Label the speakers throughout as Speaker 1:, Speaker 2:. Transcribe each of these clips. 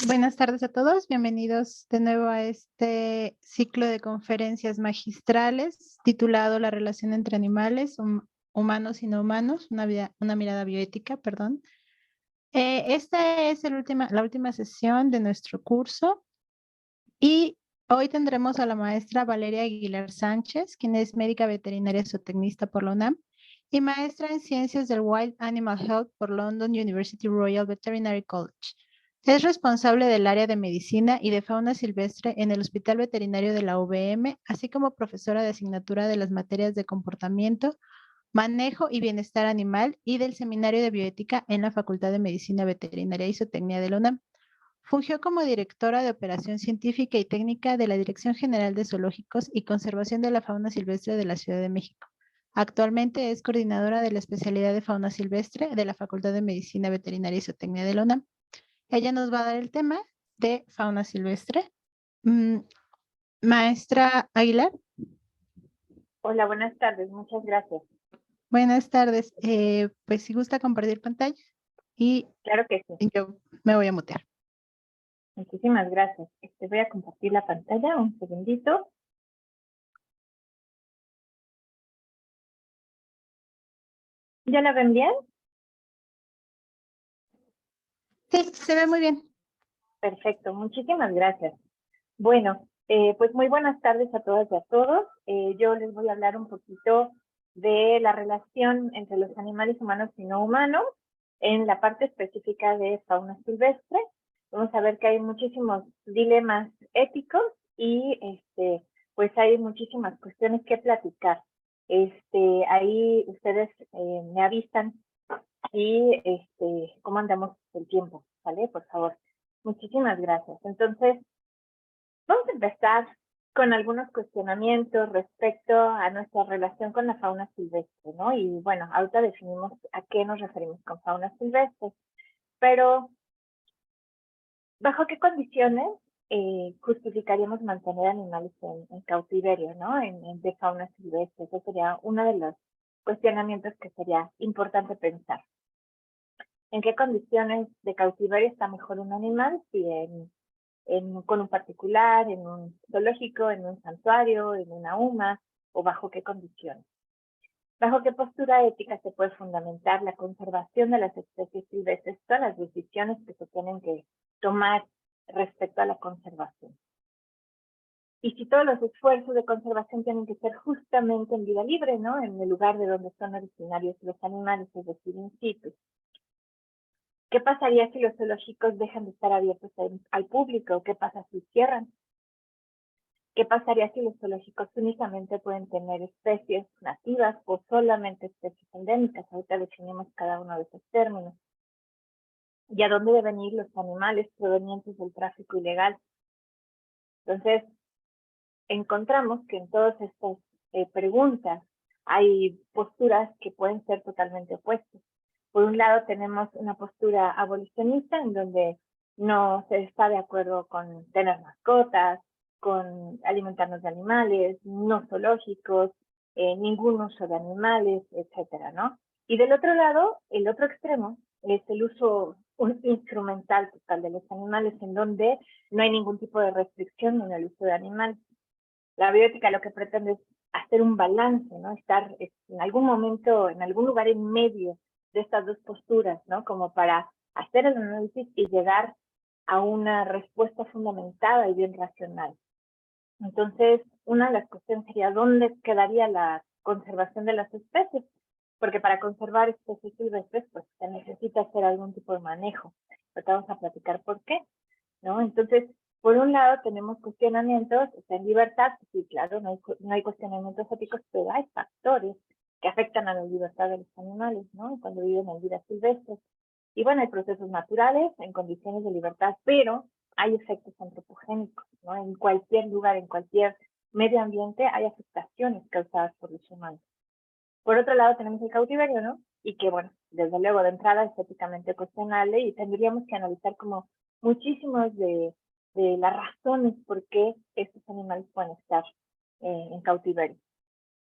Speaker 1: Buenas tardes a todos, bienvenidos de nuevo a este ciclo de conferencias magistrales titulado La relación entre animales, humanos y no humanos, una mirada bioética, perdón. Esta es la última sesión de nuestro curso y hoy tendremos a la maestra Valeria Aguilar Sánchez, quien es médica veterinaria zootecnista por la UNAM y maestra en Ciencias del Wild Animal Health por London University Royal Veterinary College. Es responsable del área de medicina y de fauna silvestre en el Hospital Veterinario de la UVM, así como profesora de asignatura de las materias de comportamiento, manejo y bienestar animal y del Seminario de Bioética en la Facultad de Medicina Veterinaria y Zootecnia de la UNAM. Fungió como directora de operación científica y técnica de la Dirección General de Zoológicos y Conservación de la Fauna Silvestre de la Ciudad de México. Actualmente es coordinadora de la especialidad de fauna silvestre de la Facultad de Medicina Veterinaria y Zootecnia de la UNAM. Ella nos va a dar el tema de fauna silvestre. Maestra Aguilar,
Speaker 2: Hola, buenas tardes, muchas gracias.
Speaker 1: buenas tardes. Pues si gusta compartir pantalla y
Speaker 2: Claro que sí.
Speaker 1: yo me voy a mutear.
Speaker 2: Muchísimas gracias. Voy a compartir la pantalla, un segundito. ¿Ya la ven bien?
Speaker 1: Sí, se ve muy bien.
Speaker 2: Perfecto, muchísimas gracias. Bueno, pues muy buenas tardes a todas y a todos. Yo les voy a hablar un poquito de la relación entre los animales humanos y no humanos en la parte específica de fauna silvestre. Vamos a ver que hay muchísimos dilemas éticos y pues hay muchísimas cuestiones que platicar. Ahí ustedes me avisan y cómo andamos el tiempo, ¿vale? Por favor. Muchísimas gracias. Entonces, vamos a empezar con algunos cuestionamientos respecto a nuestra relación con la fauna silvestre, ¿no? Y bueno, ahorita definimos a qué nos referimos con fauna silvestre, pero ¿bajo qué condiciones justificaríamos mantener animales en cautiverio, ¿no? De fauna silvestre. Ese sería uno de los cuestionamientos que sería importante pensar. ¿En qué condiciones de cautiverio está mejor un animal? Si con un particular, en un zoológico, en un santuario, en una UMA, o bajo qué condiciones. ¿Bajo qué postura ética se puede fundamentar la conservación de las especies silvestres, todas las decisiones que se tienen que tomar respecto a la conservación? Y si todos los esfuerzos de conservación tienen que ser justamente en vida libre, ¿no? En el lugar de donde son originarios los animales, es decir, in situ. ¿Qué pasaría si los zoológicos dejan de estar abiertos al público? ¿Qué pasa si cierran? ¿Qué pasaría si los zoológicos únicamente pueden tener especies nativas o solamente especies endémicas? Ahorita definimos cada uno de esos términos. ¿Y a dónde deben ir los animales provenientes del tráfico ilegal? Entonces, encontramos que en todas estas preguntas hay posturas que pueden ser totalmente opuestas. Por un lado tenemos una postura abolicionista en donde no se está de acuerdo con tener mascotas, con alimentarnos de animales, no zoológicos, ningún uso de animales, etcétera, ¿no? Y del otro lado, el otro extremo es el uso instrumental total de los animales, en donde no hay ningún tipo de restricción en el uso de animales. La bioética lo que pretende es hacer un balance, ¿no? Estar en algún momento, en algún lugar en medio de estas dos posturas, ¿no? Como para hacer el análisis y llegar a una respuesta fundamentada y bien racional. Entonces, una de las cuestiones sería dónde quedaría la conservación de las especies, porque para conservar especies silvestres, pues se necesita hacer algún tipo de manejo. Ahorita vamos a platicar por qué, ¿no? Entonces, por un lado tenemos cuestionamientos, está en libertad, sí, claro, no hay cuestionamientos éticos, pero hay factores que afectan a la libertad de los animales, ¿no? Cuando viven en vida silvestre. Y bueno, hay procesos naturales en condiciones de libertad, pero hay efectos antropogénicos, ¿no? En cualquier lugar, en cualquier medio ambiente hay afectaciones causadas por los humanos. Por otro lado tenemos el cautiverio, ¿no? Y que, bueno, desde luego de entrada es éticamente cuestionable y tendríamos que analizar como muchísimas de las razones por qué estos animales pueden estar en cautiverio.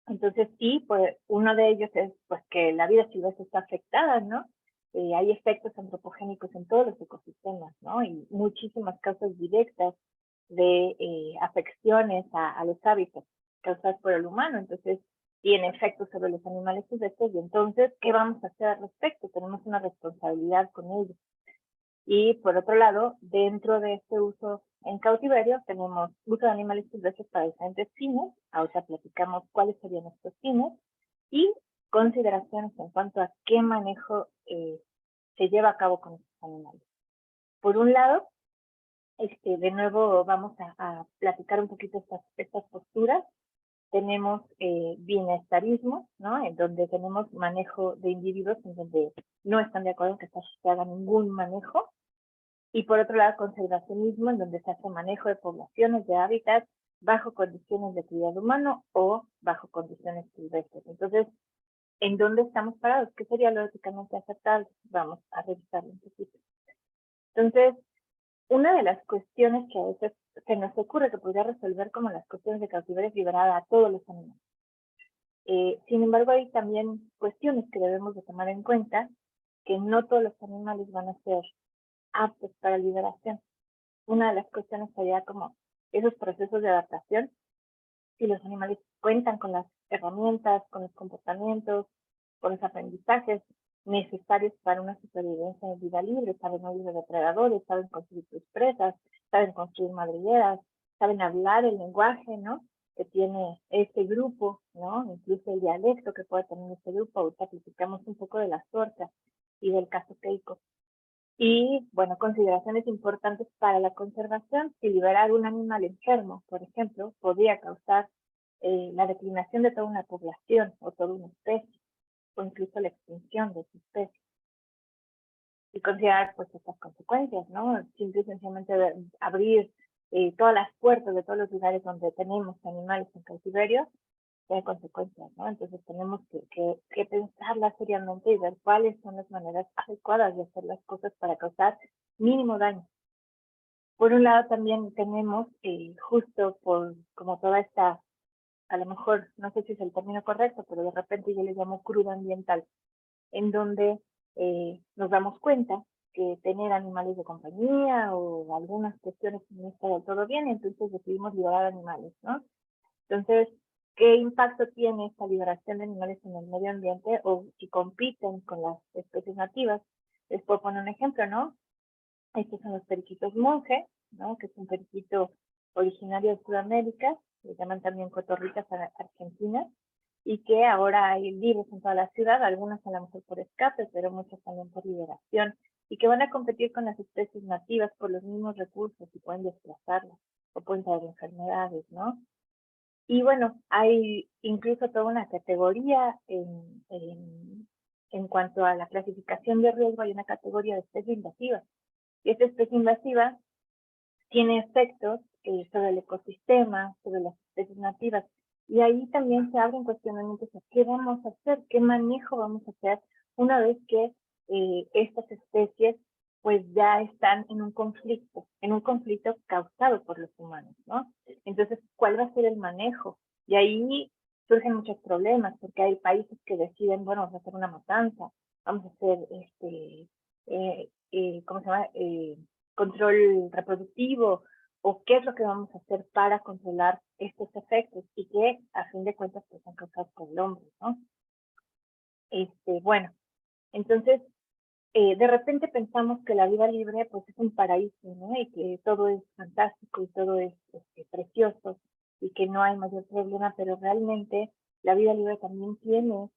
Speaker 2: Entonces, sí, pues uno de ellos es pues que la vida silvestre está afectada, ¿no? hay efectos antropogénicos en todos los ecosistemas, ¿no? Y muchísimas causas directas de afecciones a los hábitats causadas por el humano. Entonces, tiene efectos sobre los animales silvestres y entonces, ¿qué vamos a hacer al respecto? Tenemos una responsabilidad con ellos. Y por otro lado, dentro de este uso en cautiverio, tenemos uso de animales silvestres para diferentes fines. Ahora platicamos cuáles serían estos fines y consideraciones en cuanto a qué manejo se lleva a cabo con estos animales. Por un lado, de nuevo vamos a platicar un poquito estas posturas. Tenemos bienestarismo, ¿no? En donde tenemos manejo de individuos en donde no están de acuerdo en que se haga ningún manejo. Y por otro lado, conservacionismo, en donde se hace manejo de poblaciones, de hábitats, bajo condiciones de cuidado humano o bajo condiciones silvestres. Entonces, ¿en dónde estamos parados? ¿Qué sería lo éticamente aceptable? Vamos a revisarlo un poquito. Entonces, una de las cuestiones que a veces se nos ocurre que podría resolver como las cuestiones de cautiverio es liberar a todos los animales. Sin embargo, hay también cuestiones que debemos de tomar en cuenta, que no todos los animales van a ser aptos para liberación. Una de las cuestiones sería como esos procesos de adaptación, si los animales cuentan con las herramientas, con los comportamientos, con los aprendizajes necesarios para una supervivencia en vida libre, saben huir de depredadores, saben construir sus presas, saben construir madrigueras, saben hablar el lenguaje, ¿no? Que tiene este grupo, ¿no? Incluso el dialecto que puede tener este grupo. Ahorita platicamos un poco de las orcas y del caso Keiko. Y, bueno, consideraciones importantes para la conservación. Si liberar un animal enfermo, por ejemplo, podría causar la declinación de toda una población o toda una especie, o incluso la extinción de su especie. Y considerar, pues, estas consecuencias, ¿no? Simple y sencillamente abrir todas las puertas de todos los lugares donde tenemos animales en cautiverio, tiene consecuencias, ¿no? Entonces tenemos que pensarlas seriamente y ver cuáles son las maneras adecuadas de hacer las cosas para causar mínimo daño. Por un lado también tenemos, justo por como toda esta, a lo mejor, no sé si es el término correcto, pero de repente yo le llamo cruda ambiental, en donde nos damos cuenta que tener animales de compañía o algunas cuestiones no está del todo bien, entonces decidimos liberar animales, ¿no? Entonces, ¿qué impacto tiene esta liberación de animales en el medio ambiente o si compiten con las especies nativas? Les puedo poner un ejemplo, ¿no? Estos son los periquitos monje, ¿no? Que es un periquito originario de Sudamérica, se llaman también cotorritas argentinas, y que ahora hay libres en toda la ciudad, algunas a lo mejor por escape, pero muchas también por liberación, y que van a competir con las especies nativas por los mismos recursos y pueden desplazarlas, o pueden traer enfermedades, ¿no? Y bueno, hay incluso toda una categoría en cuanto a la clasificación de riesgo, hay una categoría de especie invasiva. Y esta especie invasiva tiene efectos sobre el ecosistema, sobre las especies nativas. Y ahí también se abren cuestionamientos de qué vamos a hacer, qué manejo vamos a hacer una vez que estas especies pues ya están en un conflicto causado por los humanos, ¿no? Entonces, ¿cuál va a ser el manejo? Y ahí surgen muchos problemas, porque hay países que deciden, bueno, vamos a hacer una matanza, vamos a hacer, ¿cómo se llama? Control reproductivo, o qué es lo que vamos a hacer para controlar estos efectos y que a fin de cuentas pues son causados por el hombre, ¿no? Bueno, entonces de repente pensamos que la vida libre pues es un paraíso, ¿no? Y que todo es fantástico y todo es precioso y que no hay mayor problema, pero realmente la vida libre también tiene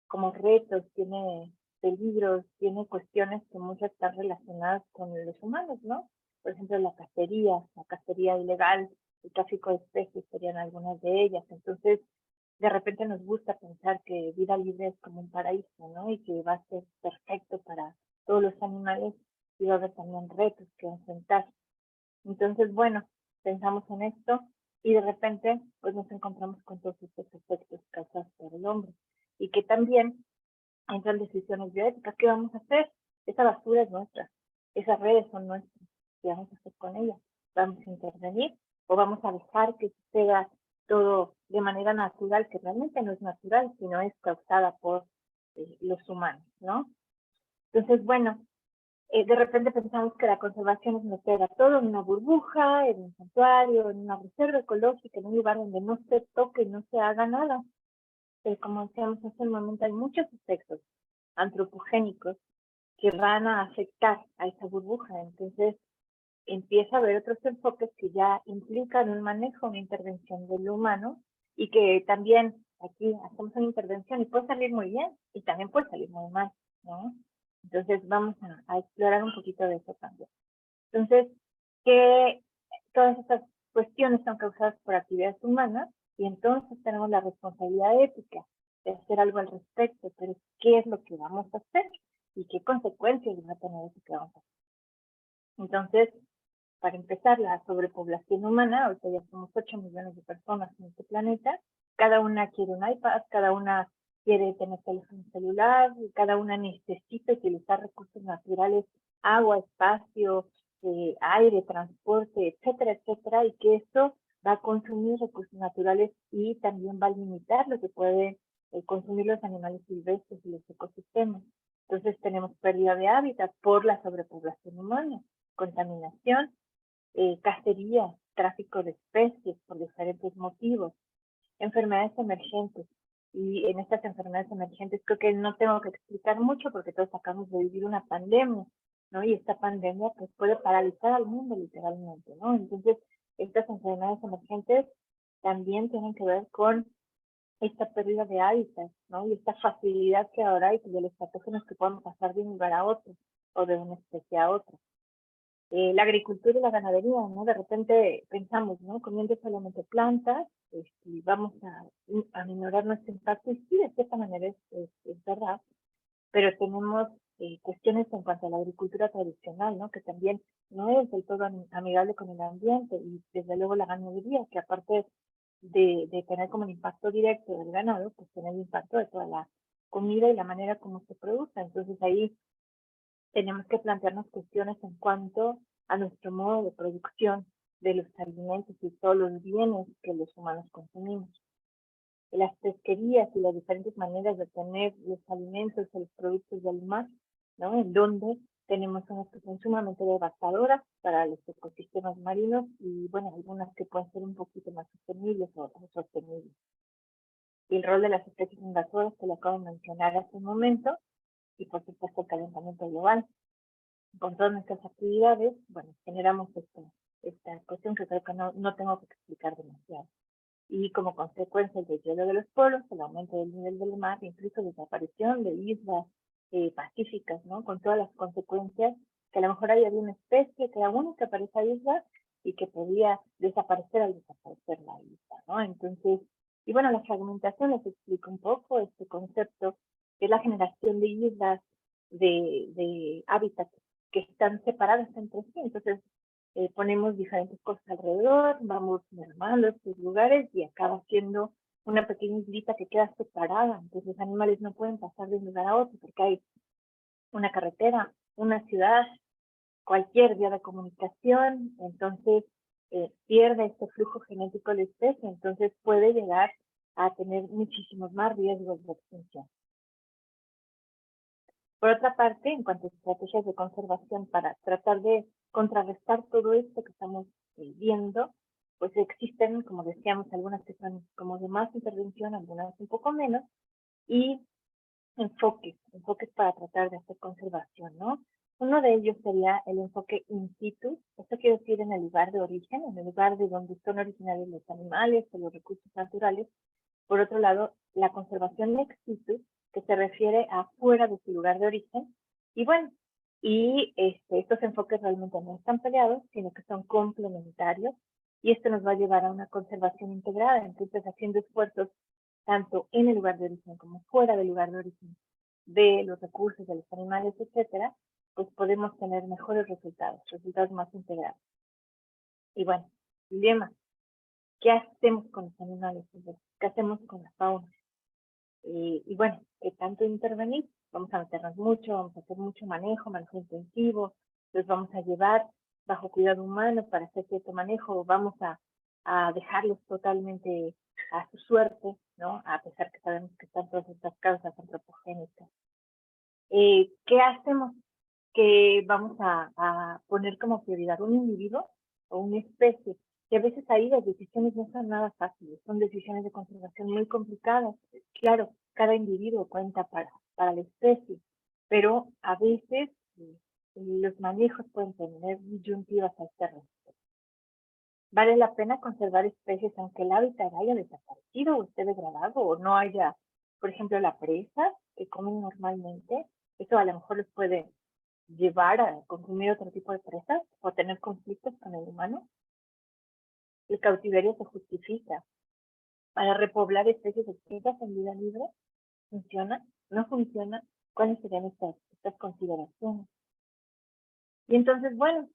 Speaker 2: como retos, tiene peligros, tiene cuestiones que muchas están relacionadas con los humanos, ¿no? Por ejemplo, la cacería ilegal, el tráfico de especies serían algunas de ellas. Entonces, de repente nos gusta pensar que vida libre es como un paraíso, ¿no? Y que va a ser perfecto para todos los animales y va a haber también retos que enfrentar. Entonces, bueno, pensamos en esto y de repente pues nos encontramos con todos estos efectos causados por el hombre y que también entran decisiones bioéticas. ¿Qué vamos a hacer? Esa basura es nuestra, esas redes son nuestras. ¿Qué vamos a hacer con ellas? ¿Vamos a intervenir o vamos a dejar que suceda todo de manera natural, que realmente no es natural, sino es causada por los humanos, ¿no? Entonces, bueno, de repente pensamos que la conservación es meter a todo en una burbuja, en un santuario, en una reserva ecológica, en un lugar donde no se toque, no se haga nada. Como decíamos hace un momento, hay muchos efectos antropogénicos que van a afectar a esa burbuja. Entonces, empieza a haber otros enfoques que ya implican un manejo, una intervención del humano, y que también aquí hacemos una intervención y puede salir muy bien y también puede salir muy mal, ¿no? Entonces vamos a explorar un poquito de eso también. Entonces, que todas estas cuestiones son causadas por actividades humanas y entonces tenemos la responsabilidad ética de hacer algo al respecto, pero ¿qué es lo que vamos a hacer? ¿Y qué consecuencias va a tener eso que vamos a hacer? Entonces, para empezar, la sobrepoblación humana, ahorita ya somos 8 millones de personas en este planeta, cada una quiere un iPad, cada una quiere tener teléfono celular, cada una necesita utilizar recursos naturales, agua, espacio, aire, transporte, etcétera, etcétera, y que esto va a consumir recursos naturales y también va a limitar lo que pueden consumir los animales silvestres y los ecosistemas. Entonces tenemos pérdida de hábitat por la sobrepoblación humana, contaminación, cacería, tráfico de especies por diferentes motivos, enfermedades emergentes. Y en estas enfermedades emergentes creo que no tengo que explicar mucho porque todos acabamos de vivir una pandemia, ¿no? Y esta pandemia pues puede paralizar al mundo literalmente, ¿no? Entonces, estas enfermedades emergentes también tienen que ver con esta pérdida de hábitat, ¿no? Y esta facilidad que ahora hay de los patógenos que pueden pasar de un lugar a otro o de una especie a otra. La agricultura y la ganadería, ¿no? De repente pensamos, ¿no? Comiendo solamente plantas, y vamos a minorar nuestro impacto, y sí, de cierta manera es verdad, pero tenemos cuestiones en cuanto a la agricultura tradicional, ¿no? Que también no es del todo amigable con el ambiente, y desde luego la ganadería, que aparte de tener como un impacto directo del ganado, pues tiene el impacto de toda la comida y la manera como se produce. Entonces ahí tenemos que plantearnos cuestiones en cuanto a nuestro modo de producción de los alimentos y todos los bienes que los humanos consumimos. Las pesquerías y las diferentes maneras de obtener los alimentos y los productos del mar, ¿no? En donde tenemos unas que son sumamente devastadoras para los ecosistemas marinos y, bueno, algunas que pueden ser un poquito más sostenibles o sostenibles. Y el rol de las especies invasoras, que lo acabo de mencionar hace un momento, y por supuesto el calentamiento global. Con todas nuestras actividades, bueno, generamos esta cuestión que creo que no tengo que explicar demasiado. Y como consecuencia del hielo de los polos, el aumento del nivel del mar, incluso desaparición de islas pacíficas, ¿no? Con todas las consecuencias, que a lo mejor había una especie que era única para esa isla y que podía desaparecer al desaparecer la isla, ¿no? Entonces, y bueno, la fragmentación les explica un poco este concepto, que es la generación de islas de hábitats que están separadas entre sí. Entonces, ponemos diferentes cosas alrededor, vamos mermando estos lugares y acaba siendo una pequeña islita que queda separada. Entonces, los animales no pueden pasar de un lugar a otro porque hay una carretera, una ciudad, cualquier vía de comunicación. Entonces, pierde este flujo genético de la especie. Entonces, puede llegar a tener muchísimos más riesgos de extinción. Por otra parte, en cuanto a estrategias de conservación para tratar de contrarrestar todo esto que estamos viendo, pues existen, como decíamos, algunas que son como de más intervención, algunas un poco menos, y enfoques para tratar de hacer conservación, ¿no? Uno de ellos sería el enfoque in situ, esto quiere decir en el lugar de origen, en el lugar de donde son originarios los animales o los recursos naturales. Por otro lado, la conservación ex situ, que se refiere a fuera de su lugar de origen. Y bueno, estos enfoques realmente no están peleados, sino que son complementarios. Y esto nos va a llevar a una conservación integrada, entonces haciendo esfuerzos tanto en el lugar de origen como fuera del lugar de origen de los recursos, de los animales, etcétera, pues podemos tener mejores resultados más integrados. Y bueno, dilema, ¿qué hacemos con los animales? ¿Qué hacemos con la fauna? Y bueno, ¿qué tanto intervenir? Vamos a meternos mucho, vamos a hacer mucho manejo intensivo, los vamos a llevar bajo cuidado humano para hacer cierto manejo, vamos a dejarlos totalmente a su suerte, ¿no? A pesar que sabemos que están todas estas causas antropogénicas. ¿Qué hacemos? Que vamos a poner como prioridad un individuo o una especie. Y a veces ahí las decisiones no son nada fáciles, son decisiones de conservación muy complicadas. Claro, cada individuo cuenta para la especie, pero a veces los manejos pueden tener disyuntivas a este respecto. ¿Vale la pena conservar especies aunque el hábitat haya desaparecido o esté degradado o no haya, por ejemplo, la presa que comen normalmente? Eso a lo mejor les puede llevar a consumir otro tipo de presas o tener conflictos con el humano. El cautiverio se justifica para repoblar especies extintas en vida libre. ¿Funciona? ¿No funciona? ¿Cuáles serían estas consideraciones? Y entonces, bueno,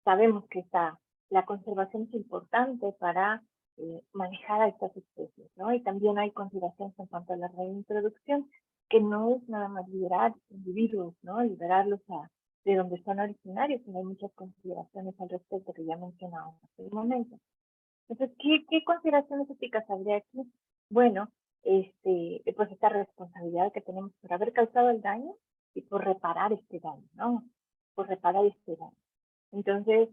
Speaker 2: sabemos que la conservación es importante para manejar a estas especies, ¿no? Y también hay consideraciones en cuanto a la reintroducción, que no es nada más liberar individuos, ¿no? Liberarlos de donde son originarios, sino hay muchas consideraciones al respecto que ya mencionamos hace un momento. Entonces, ¿qué consideraciones éticas habría aquí? Bueno, pues esta responsabilidad que tenemos por haber causado el daño y por reparar este daño, ¿no? Por reparar este daño. Entonces,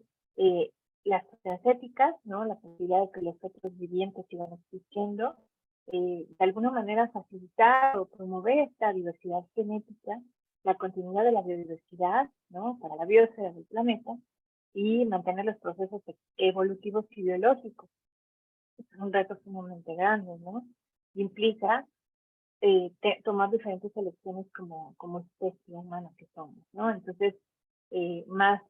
Speaker 2: las sociedades éticas, ¿no? La posibilidad de que los otros vivientes sigan existiendo, de alguna manera facilitar o promover esta diversidad genética, la continuidad de la biodiversidad, ¿no? Para la biosfera del planeta y mantener los procesos evolutivos y biológicos. Es un reto sumamente grande, ¿no? Y implica tomar diferentes elecciones como especie humana que somos, ¿no? Entonces, más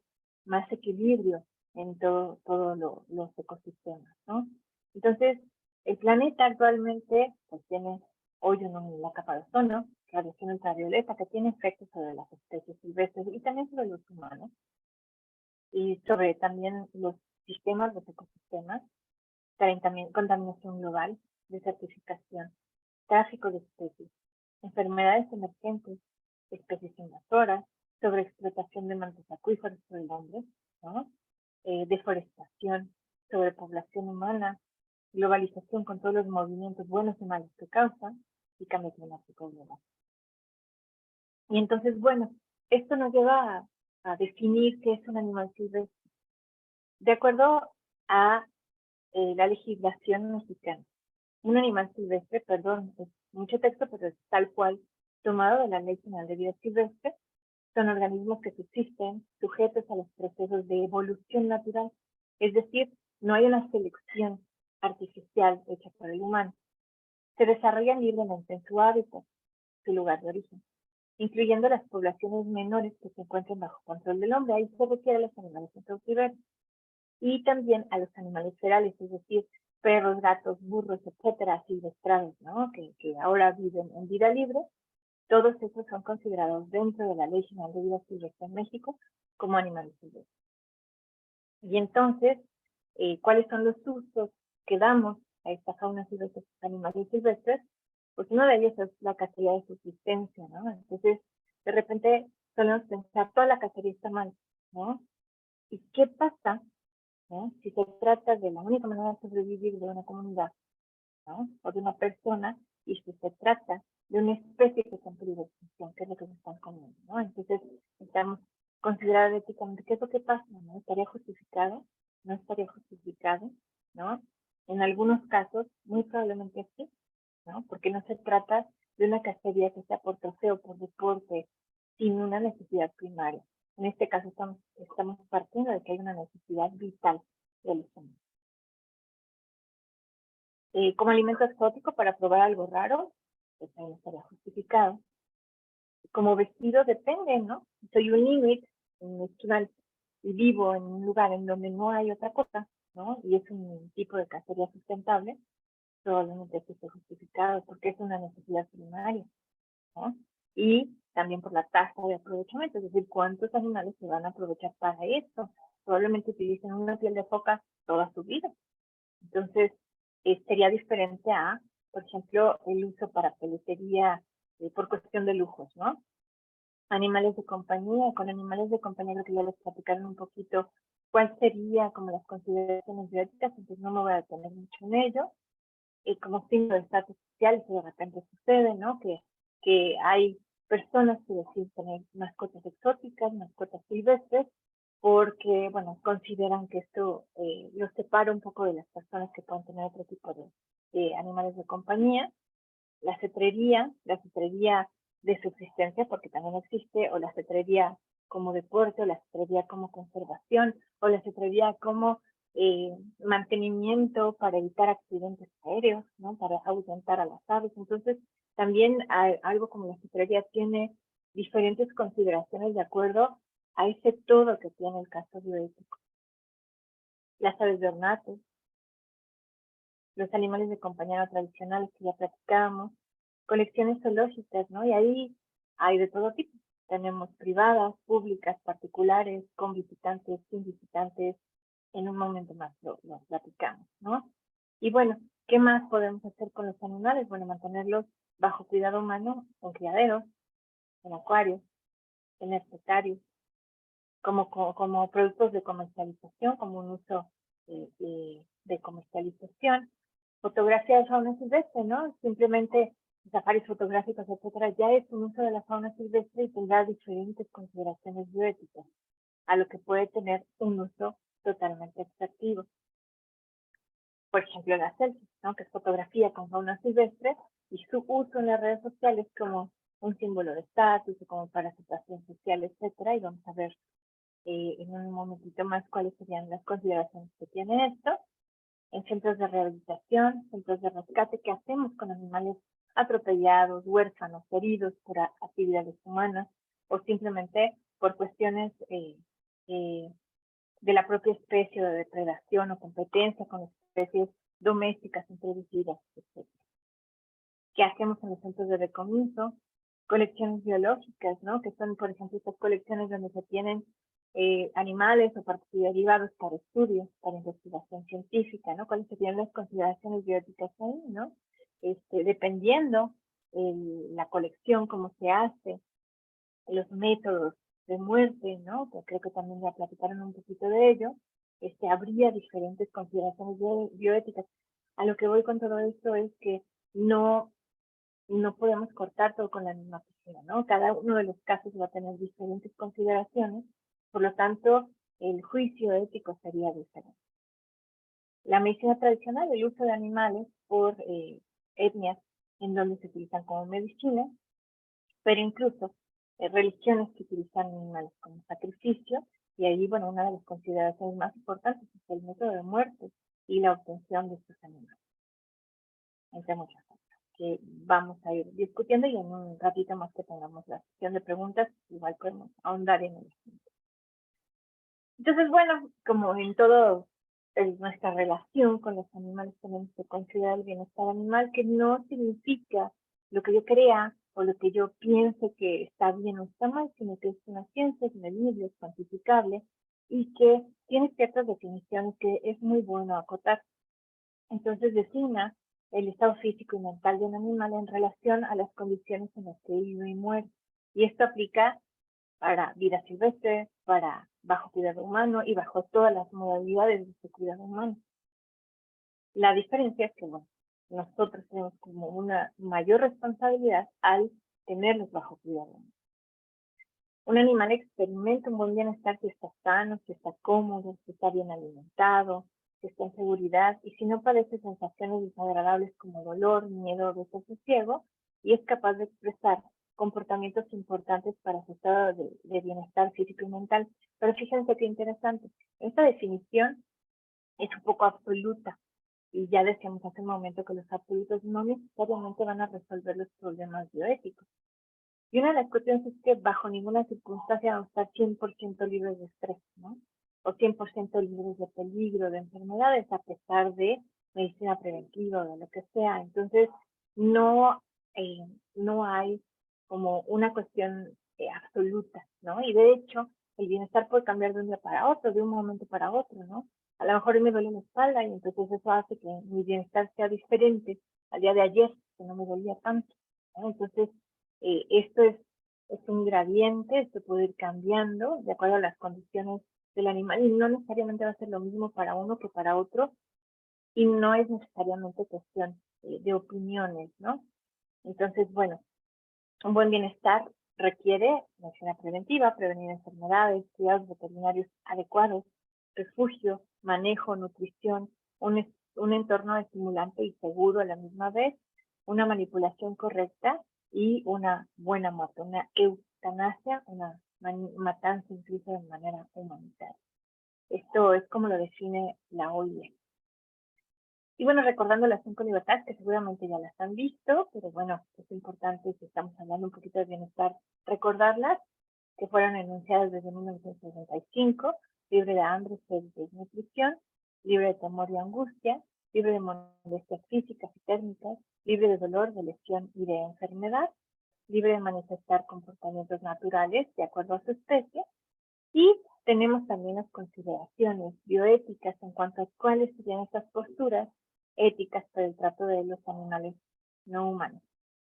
Speaker 2: equilibrio en todos los ecosistemas, ¿no? Entonces, el planeta actualmente pues tiene hoyo en la capa de ozono, radiación ultravioleta que tiene efectos sobre las especies silvestres y también sobre los humanos y sobre también los sistemas, los ecosistemas, contaminación global, desertificación, tráfico de especies, enfermedades emergentes, especies invasoras, sobreexplotación de mantos acuíferos por el hombre, ¿no? Deforestación, sobrepoblación humana, globalización con todos los movimientos buenos y malos que causan y cambio climático global. Y entonces, bueno, esto nos lleva a definir qué es un animal silvestre. De acuerdo a la legislación mexicana, un animal silvestre, perdón, es mucho texto, pero es tal cual, tomado de la Ley General de Vida Silvestre, son organismos que subsisten sujetos a los procesos de evolución natural, es decir, no hay una selección artificial hecha por el humano. Se desarrollan libremente en su hábitat, su lugar de origen, incluyendo las poblaciones menores que se encuentran bajo control del hombre. Ahí se refiere a los animales en cautiverio. Y también a los animales ferales, es decir, perros, gatos, burros, etcétera, silvestres, ¿no? Que ahora viven en vida libre. Todos estos son considerados dentro de la Ley General de Vida Silvestre en México como animales silvestres. Y entonces, ¿cuáles son los usos que damos a esta fauna silvestre, animales silvestres? Pues uno de ellos es la cacería de subsistencia, ¿no? Entonces, de repente solemos pensar, toda la cacería está mal, ¿no? ¿Y qué pasa, ¿no? Si se trata de la única manera de sobrevivir de una comunidad, ¿no? O de una persona, y si se trata de una especie que está en peligro de extinción, que es lo que se están comiendo, ¿no? Entonces, necesitamos considerar éticamente qué es lo que pasa, ¿no? ¿Estaría justificado? ¿No estaría justificado? ¿No? En algunos casos, muy probablemente sí, ¿no? Porque no se trata de una cacería que sea por trofeo, por deporte, sin una necesidad primaria. En este caso estamos partiendo de que hay una necesidad vital de los humanos. Como alimento exótico para probar algo raro, pues ahí no estaría justificado. Como vestido depende, ¿no? Soy un inuit, un esquimal, y vivo en un lugar en donde no hay otra cosa, ¿no? Y es un tipo de cacería sustentable, probablemente esto esté justificado porque es una necesidad primaria, ¿no? Y también por la tasa de aprovechamiento, es decir, cuántos animales se van a aprovechar para esto. Probablemente utilicen una piel de foca toda su vida. Entonces, sería diferente a, por ejemplo, el uso para peluquería por cuestión de lujos, ¿no? Animales de compañía, con animales de compañía creo que ya les platicaron un poquito cuál sería como las consideraciones bioéticas, entonces no me voy a detener mucho en ello. Como signo de estatus social, si de repente sucede, ¿no? Que hay personas que deciden tener mascotas exóticas, mascotas silvestres, porque, bueno, consideran que esto los separa un poco de las personas que pueden tener otro tipo de animales de compañía. La cetrería de subsistencia, porque también existe, o la cetrería como deporte, o la cetrería como conservación, o la cetrería como mantenimiento para evitar accidentes aéreos, ¿no? Para ahuyentar a las aves. Entonces, también algo como la cetrería tiene diferentes consideraciones de acuerdo a ese todo que tiene el caso bioético. Las aves de ornato, los animales de compañía no tradicionales que ya platicábamos, colecciones zoológicas, ¿no? Y ahí hay de todo tipo. Tenemos privadas, públicas, particulares, con visitantes, sin visitantes. En un momento más lo platicamos, ¿no? Y bueno, ¿qué más podemos hacer con los animales? Bueno, mantenerlos bajo cuidado humano en criaderos, en acuarios, en herpetarios, como productos de comercialización, como un uso de comercialización. Fotografía de fauna silvestre, ¿no? Simplemente safaris fotográficos, etcétera, ya es un uso de la fauna silvestre y tendrá diferentes consideraciones bioéticas, a lo que puede tener un uso totalmente extractivo. Por ejemplo, la selfie, ¿no? Que es fotografía con fauna silvestre y su uso en las redes sociales como un símbolo de estatus o como para situación social, etcétera, y vamos a ver en un momentito más cuáles serían las consideraciones que tiene esto. En centros de rehabilitación, centros de rescate, ¿qué hacemos con animales atropellados, huérfanos, heridos por actividades humanas o simplemente por cuestiones de la propia especie de depredación o competencia con especies domésticas introducidas, etc. ¿Qué hacemos en los centros de decomiso? Colecciones biológicas, ¿no? Que son, por ejemplo, estas colecciones donde se tienen animales o partes derivados para estudios, para investigación científica, ¿no? ¿Cuáles serían las consideraciones biológicas ahí, ¿no? Dependiendo la colección, cómo se hace, los métodos de muerte, ¿no? Que creo que también ya platicaron un poquito de ello, habría diferentes consideraciones bioéticas. A lo que voy con todo esto es que no podemos cortar todo con la misma piscina, ¿no? Cada uno de los casos va a tener diferentes consideraciones, por lo tanto, el juicio ético sería diferente. La medicina tradicional, el uso de animales por etnias en donde se utilizan como medicina, pero incluso religiones que utilizan animales como sacrificio, y ahí, bueno, una de las consideraciones más importantes es el método de muerte y la obtención de estos animales, entre muchas cosas que vamos a ir discutiendo, y en un ratito más que tengamos la sesión de preguntas, igual podemos ahondar en el asunto. Entonces, bueno, como en todo nuestra relación con los animales tenemos que considerar el bienestar animal, que no significa lo que yo crea o lo que yo piense que está bien o está mal, sino que es una ciencia, es medible, es cuantificable y que tiene ciertas definiciones que es muy bueno acotar. Entonces designa el estado físico y mental de un animal en relación a las condiciones en las que vive y muere. Y esto aplica para vida silvestre, para bajo cuidado humano y bajo todas las modalidades de ese cuidado humano. La diferencia es que, bueno, nosotros tenemos como una mayor responsabilidad al tenerlos bajo cuidado humano. Un animal experimenta un buen bienestar si está sano, si está cómodo, si está bien alimentado, si está en seguridad y si no padece sensaciones desagradables como dolor, miedo o desasosiego y es capaz de expresar comportamientos importantes para su estado de bienestar físico y mental. Pero fíjense qué interesante, esta definición es un poco absoluta y ya decíamos hace un momento que los absolutos no necesariamente van a resolver los problemas bioéticos. Y una de las cuestiones es que bajo ninguna circunstancia vamos a estar 100% libres de estrés, ¿no? O 100% libres de peligro, de enfermedades, a pesar de medicina preventiva o de lo que sea. Entonces, no hay como una cuestión absoluta, ¿no? Y de hecho, el bienestar puede cambiar de un día para otro, de un momento para otro, ¿no? A lo mejor me duele la espalda y entonces eso hace que mi bienestar sea diferente al día de ayer, que no me dolía tanto, ¿no? Entonces, esto es un gradiente, esto puede ir cambiando de acuerdo a las condiciones del animal y no necesariamente va a ser lo mismo para uno que para otro y no es necesariamente cuestión de opiniones, ¿no? Entonces, bueno, un buen bienestar requiere medicina preventiva, prevenir enfermedades, cuidados veterinarios adecuados, refugio, manejo, nutrición, un entorno estimulante y seguro a la misma vez, una manipulación correcta y una buena muerte, una eutanasia, una matanza incluso de manera humanitaria. Esto es como lo define la OIE. Y bueno, recordando las 5 libertades, que seguramente ya las han visto, pero bueno, es importante, si estamos hablando un poquito de bienestar, recordarlas, que fueron enunciadas desde 1965, libre de hambre, sed y desnutrición, libre de temor y angustia, libre de molestias físicas y térmicas, libre de dolor, de lesión y de enfermedad, libre de manifestar comportamientos naturales de acuerdo a su especie, y tenemos también las consideraciones bioéticas en cuanto a cuáles serían estas posturas éticas para el trato de los animales no humanos.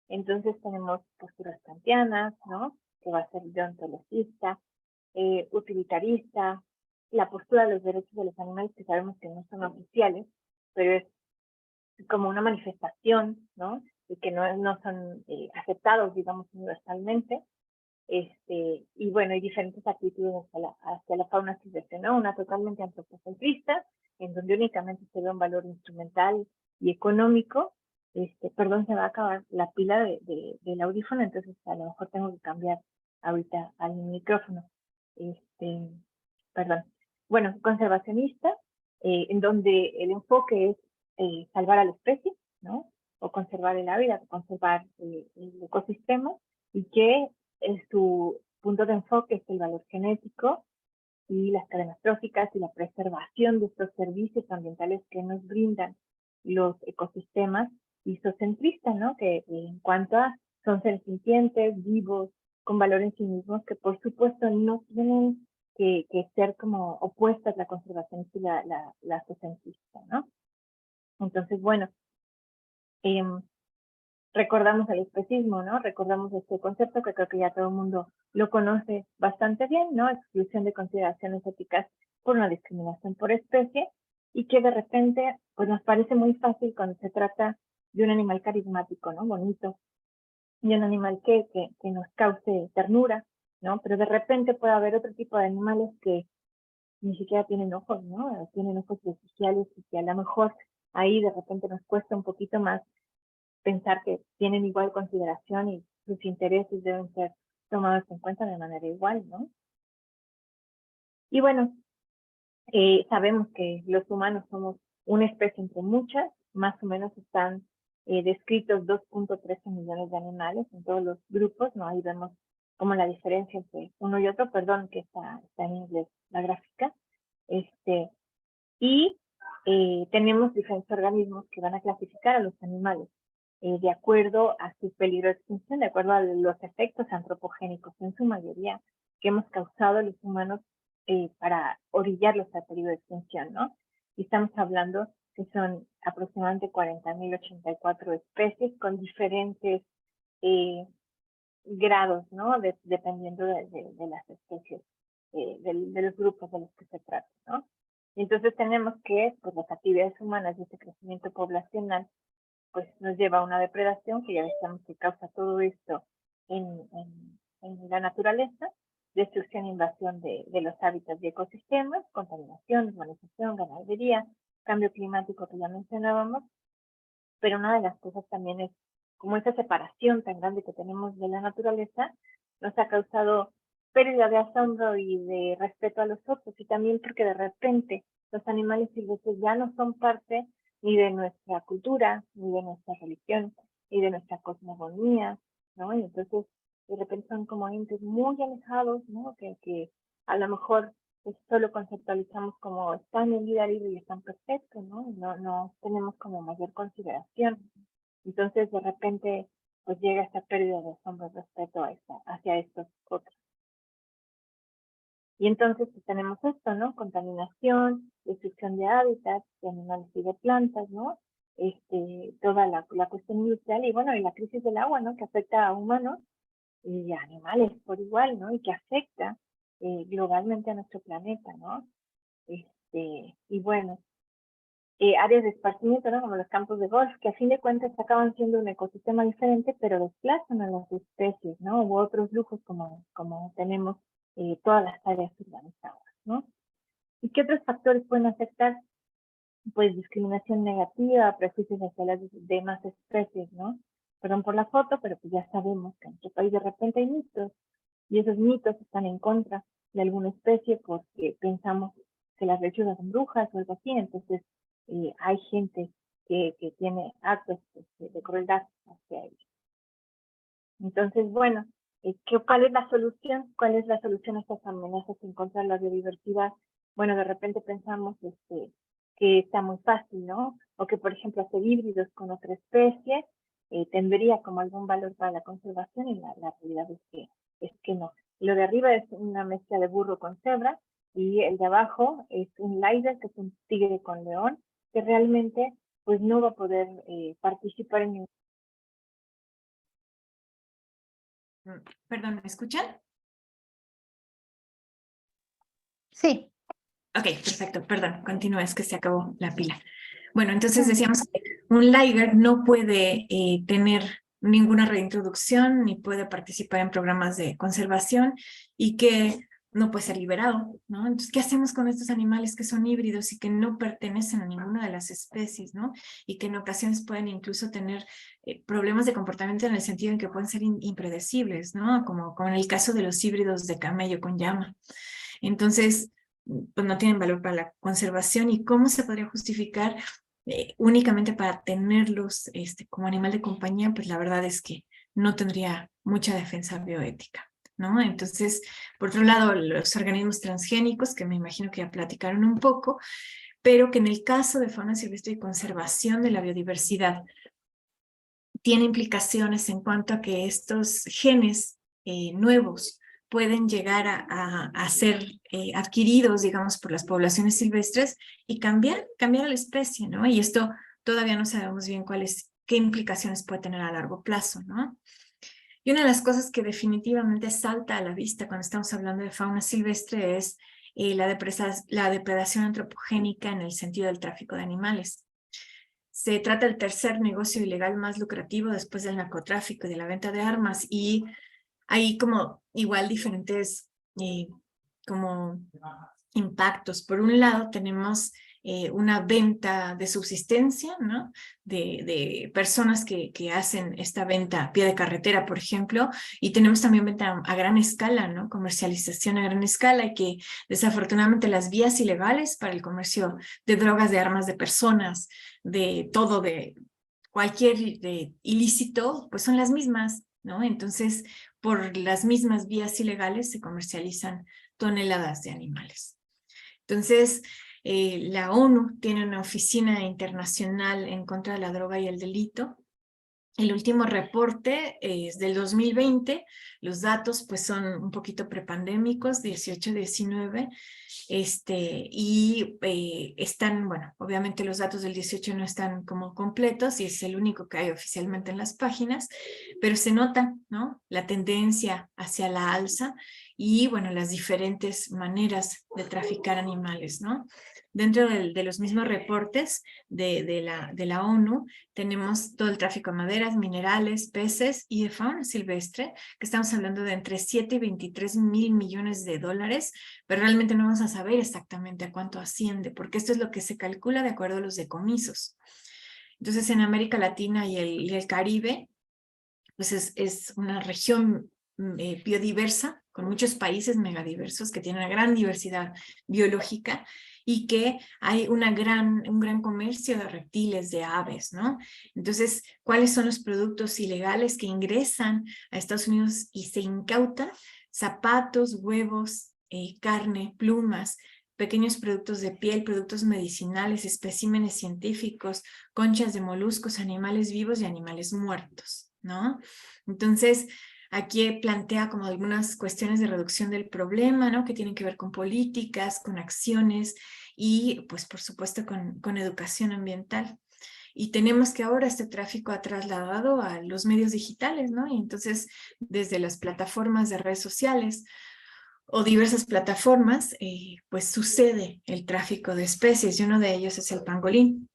Speaker 2: Entonces tenemos posturas kantianas, ¿no? Que va a ser deontologista, utilitarista, la postura de los derechos de los animales, que sabemos que no son oficiales, pero es como una manifestación, ¿no? Y que no son aceptados, digamos, universalmente. Y bueno, hay diferentes actitudes hacia la fauna silvestre, ¿no? Una totalmente antropocentrista, en donde únicamente se ve un valor instrumental y económico. Perdón, se va a acabar la pila del audífono, entonces a lo mejor tengo que cambiar ahorita al micrófono. Perdón. Bueno, conservacionista, en donde el enfoque es salvar a la especie, ¿no? O conservar el hábitat, conservar el ecosistema, y que su punto de enfoque es el valor genético y las cadenas tróficas y la preservación de estos servicios ambientales que nos brindan los ecosistemas, y sociocentrista, ¿no? Que en cuanto a son seres sintientes, vivos, con valor en sí mismos, que por supuesto no tienen que ser como opuestas la conservación y la sociocentrista, ¿no? Entonces, bueno, recordamos el especismo, ¿no? Recordamos este concepto que creo que ya todo el mundo lo conoce bastante bien, ¿no? Exclusión de consideraciones éticas por una discriminación por especie, y que de repente, pues nos parece muy fácil cuando se trata de un animal carismático, ¿no? Bonito, y un animal que nos cause ternura, ¿no? Pero de repente puede haber otro tipo de animales que ni siquiera tienen ojos, ¿no? Tienen ojos artificiales, y que a lo mejor ahí de repente nos cuesta un poquito más pensar que tienen igual consideración y sus intereses deben ser tomados en cuenta de manera igual, ¿no? Y bueno, sabemos que los humanos somos una especie entre muchas, más o menos están descritos 2.13 millones de animales en todos los grupos, ¿no? Ahí vemos como la diferencia entre uno y otro, perdón que está en inglés la gráfica, y tenemos diferentes organismos que van a clasificar a los animales de acuerdo a su peligro de extinción, de acuerdo a los efectos antropogénicos en su mayoría que hemos causado los humanos para orillarlos al peligro de extinción, ¿no? Y estamos hablando que son aproximadamente 40.084 especies con diferentes grados, ¿no? Dependiendo de las especies, de los grupos de los que se trata, ¿no? Y entonces tenemos que, pues, las actividades humanas y ese crecimiento poblacional, pues nos lleva a una depredación, que ya decíamos que causa todo esto en la naturaleza, destrucción e invasión de los hábitats y ecosistemas, contaminación, urbanización, ganadería, cambio climático que ya mencionábamos, pero una de las cosas también es como esa separación tan grande que tenemos de la naturaleza nos ha causado pérdida de asombro y de respeto a los otros, y también porque de repente los animales silvestres ya no son parte ni de nuestra cultura, ni de nuestra religión, ni de nuestra cosmogonía, ¿no? Y entonces de repente son como entes muy alejados, ¿no? Que a lo mejor pues, solo conceptualizamos como están en vida libre y están perfectos, ¿no? No tenemos como mayor consideración. Entonces de repente pues llega esta pérdida de asombro respecto hacia estos otros. Y entonces pues, tenemos esto, ¿no? Contaminación, destrucción de hábitats, de animales y de plantas, ¿no? Toda la cuestión industrial y bueno, y la crisis del agua, ¿no? Que afecta a humanos y a animales por igual, ¿no? Y que afecta globalmente a nuestro planeta, ¿no? Y bueno, áreas de esparcimiento, ¿no? Como los campos de golf, que a fin de cuentas acaban siendo un ecosistema diferente, pero desplazan a las especies, ¿no? U otros lujos como tenemos todas las áreas urbanizadas, ¿no? ¿Y qué otros factores pueden afectar? Pues discriminación negativa, prejuicios hacia las demás especies, ¿no? Perdón por la foto, pero pues ya sabemos que en nuestro país de repente hay mitos, y esos mitos están en contra de alguna especie porque pensamos que las lechuzas son brujas o algo así, entonces hay gente que tiene actos de crueldad hacia ellos. Entonces, bueno, ¿cuál es la solución? ¿Cuál es la solución a estas amenazas en contra de la biodiversidad? Bueno, de repente pensamos que está muy fácil, ¿no? O que, por ejemplo, hacer híbridos con otra especie tendría como algún valor para la conservación, y la realidad es que no. Lo de arriba es una mezcla de burro con cebra, y el de abajo es un lider, que es un tigre con león, que realmente pues no va a poder participar en ningún.
Speaker 3: Perdón, ¿me escuchan?
Speaker 1: Sí.
Speaker 3: Ok, perfecto, perdón, continúa, es que se acabó la pila. Bueno, entonces decíamos que un liger no puede tener ninguna reintroducción ni puede participar en programas de conservación y que no puede ser liberado, ¿no? Entonces, ¿qué hacemos con estos animales que son híbridos y que no pertenecen a ninguna de las especies, ¿no? Y que en ocasiones pueden incluso tener problemas de comportamiento en el sentido en que pueden ser impredecibles, ¿no? Como en el caso de los híbridos de camello con llama. Entonces, pues no tienen valor para la conservación. ¿Y cómo se podría justificar únicamente para tenerlos como animal de compañía? Pues la verdad es que no tendría mucha defensa bioética, ¿no? Entonces, por otro lado, los organismos transgénicos, que me imagino que ya platicaron un poco, pero que en el caso de fauna silvestre y conservación de la biodiversidad, tiene implicaciones en cuanto a que estos genes nuevos pueden llegar a ser adquiridos, digamos, por las poblaciones silvestres y cambiar a la especie, ¿no? Y esto todavía no sabemos bien qué implicaciones puede tener a largo plazo, ¿no? Y una de las cosas que definitivamente salta a la vista cuando estamos hablando de fauna silvestre es la depredación antropogénica en el sentido del tráfico de animales. Se trata del tercer negocio ilegal más lucrativo después del narcotráfico y de la venta de armas, y hay como igual diferentes como impactos. Por un lado tenemos una venta de subsistencia, ¿no? De personas que hacen esta venta a pie de carretera, por ejemplo, y tenemos también venta a gran escala, ¿no? Comercialización a gran escala, y que desafortunadamente las vías ilegales para el comercio de drogas, de armas, de personas, de todo, de cualquier ilícito, pues son las mismas, ¿no? Entonces, por las mismas vías ilegales se comercializan toneladas de animales. Entonces, la ONU tiene una oficina internacional en contra de la droga y el delito. El último reporte es del 2020, los datos pues son un poquito prepandémicos, 18-19, y están, bueno, obviamente los datos del 18 no están como completos y es el único que hay oficialmente en las páginas, pero se nota, ¿no? La tendencia hacia la alza y, bueno, las diferentes maneras de traficar animales, ¿no? Dentro de los mismos reportes de la ONU, tenemos todo el tráfico de maderas, minerales, peces y de fauna silvestre, que estamos hablando de entre 7 y 23 mil millones de dólares, pero realmente no vamos a saber exactamente a cuánto asciende, porque esto es lo que se calcula de acuerdo a los decomisos. Entonces, en América Latina y el Caribe, pues es una región biodiversa, con muchos países megadiversos que tienen una gran diversidad biológica, y que hay un gran comercio de reptiles, de aves, ¿no? Entonces, ¿cuáles son los productos ilegales que ingresan a Estados Unidos y se incautan? Zapatos, huevos, carne, plumas, pequeños productos de piel, productos medicinales, especímenes científicos, conchas de moluscos, animales vivos y animales muertos, ¿no? Entonces, aquí plantea como algunas cuestiones de reducción del problema, ¿no? Que tienen que ver con políticas, con acciones y, pues, por supuesto, con educación ambiental. Y tenemos que ahora este tráfico ha trasladado a los medios digitales, ¿no? Y entonces, desde las plataformas de redes sociales o diversas plataformas, pues sucede el tráfico de especies, y uno de ellos es el pangolín.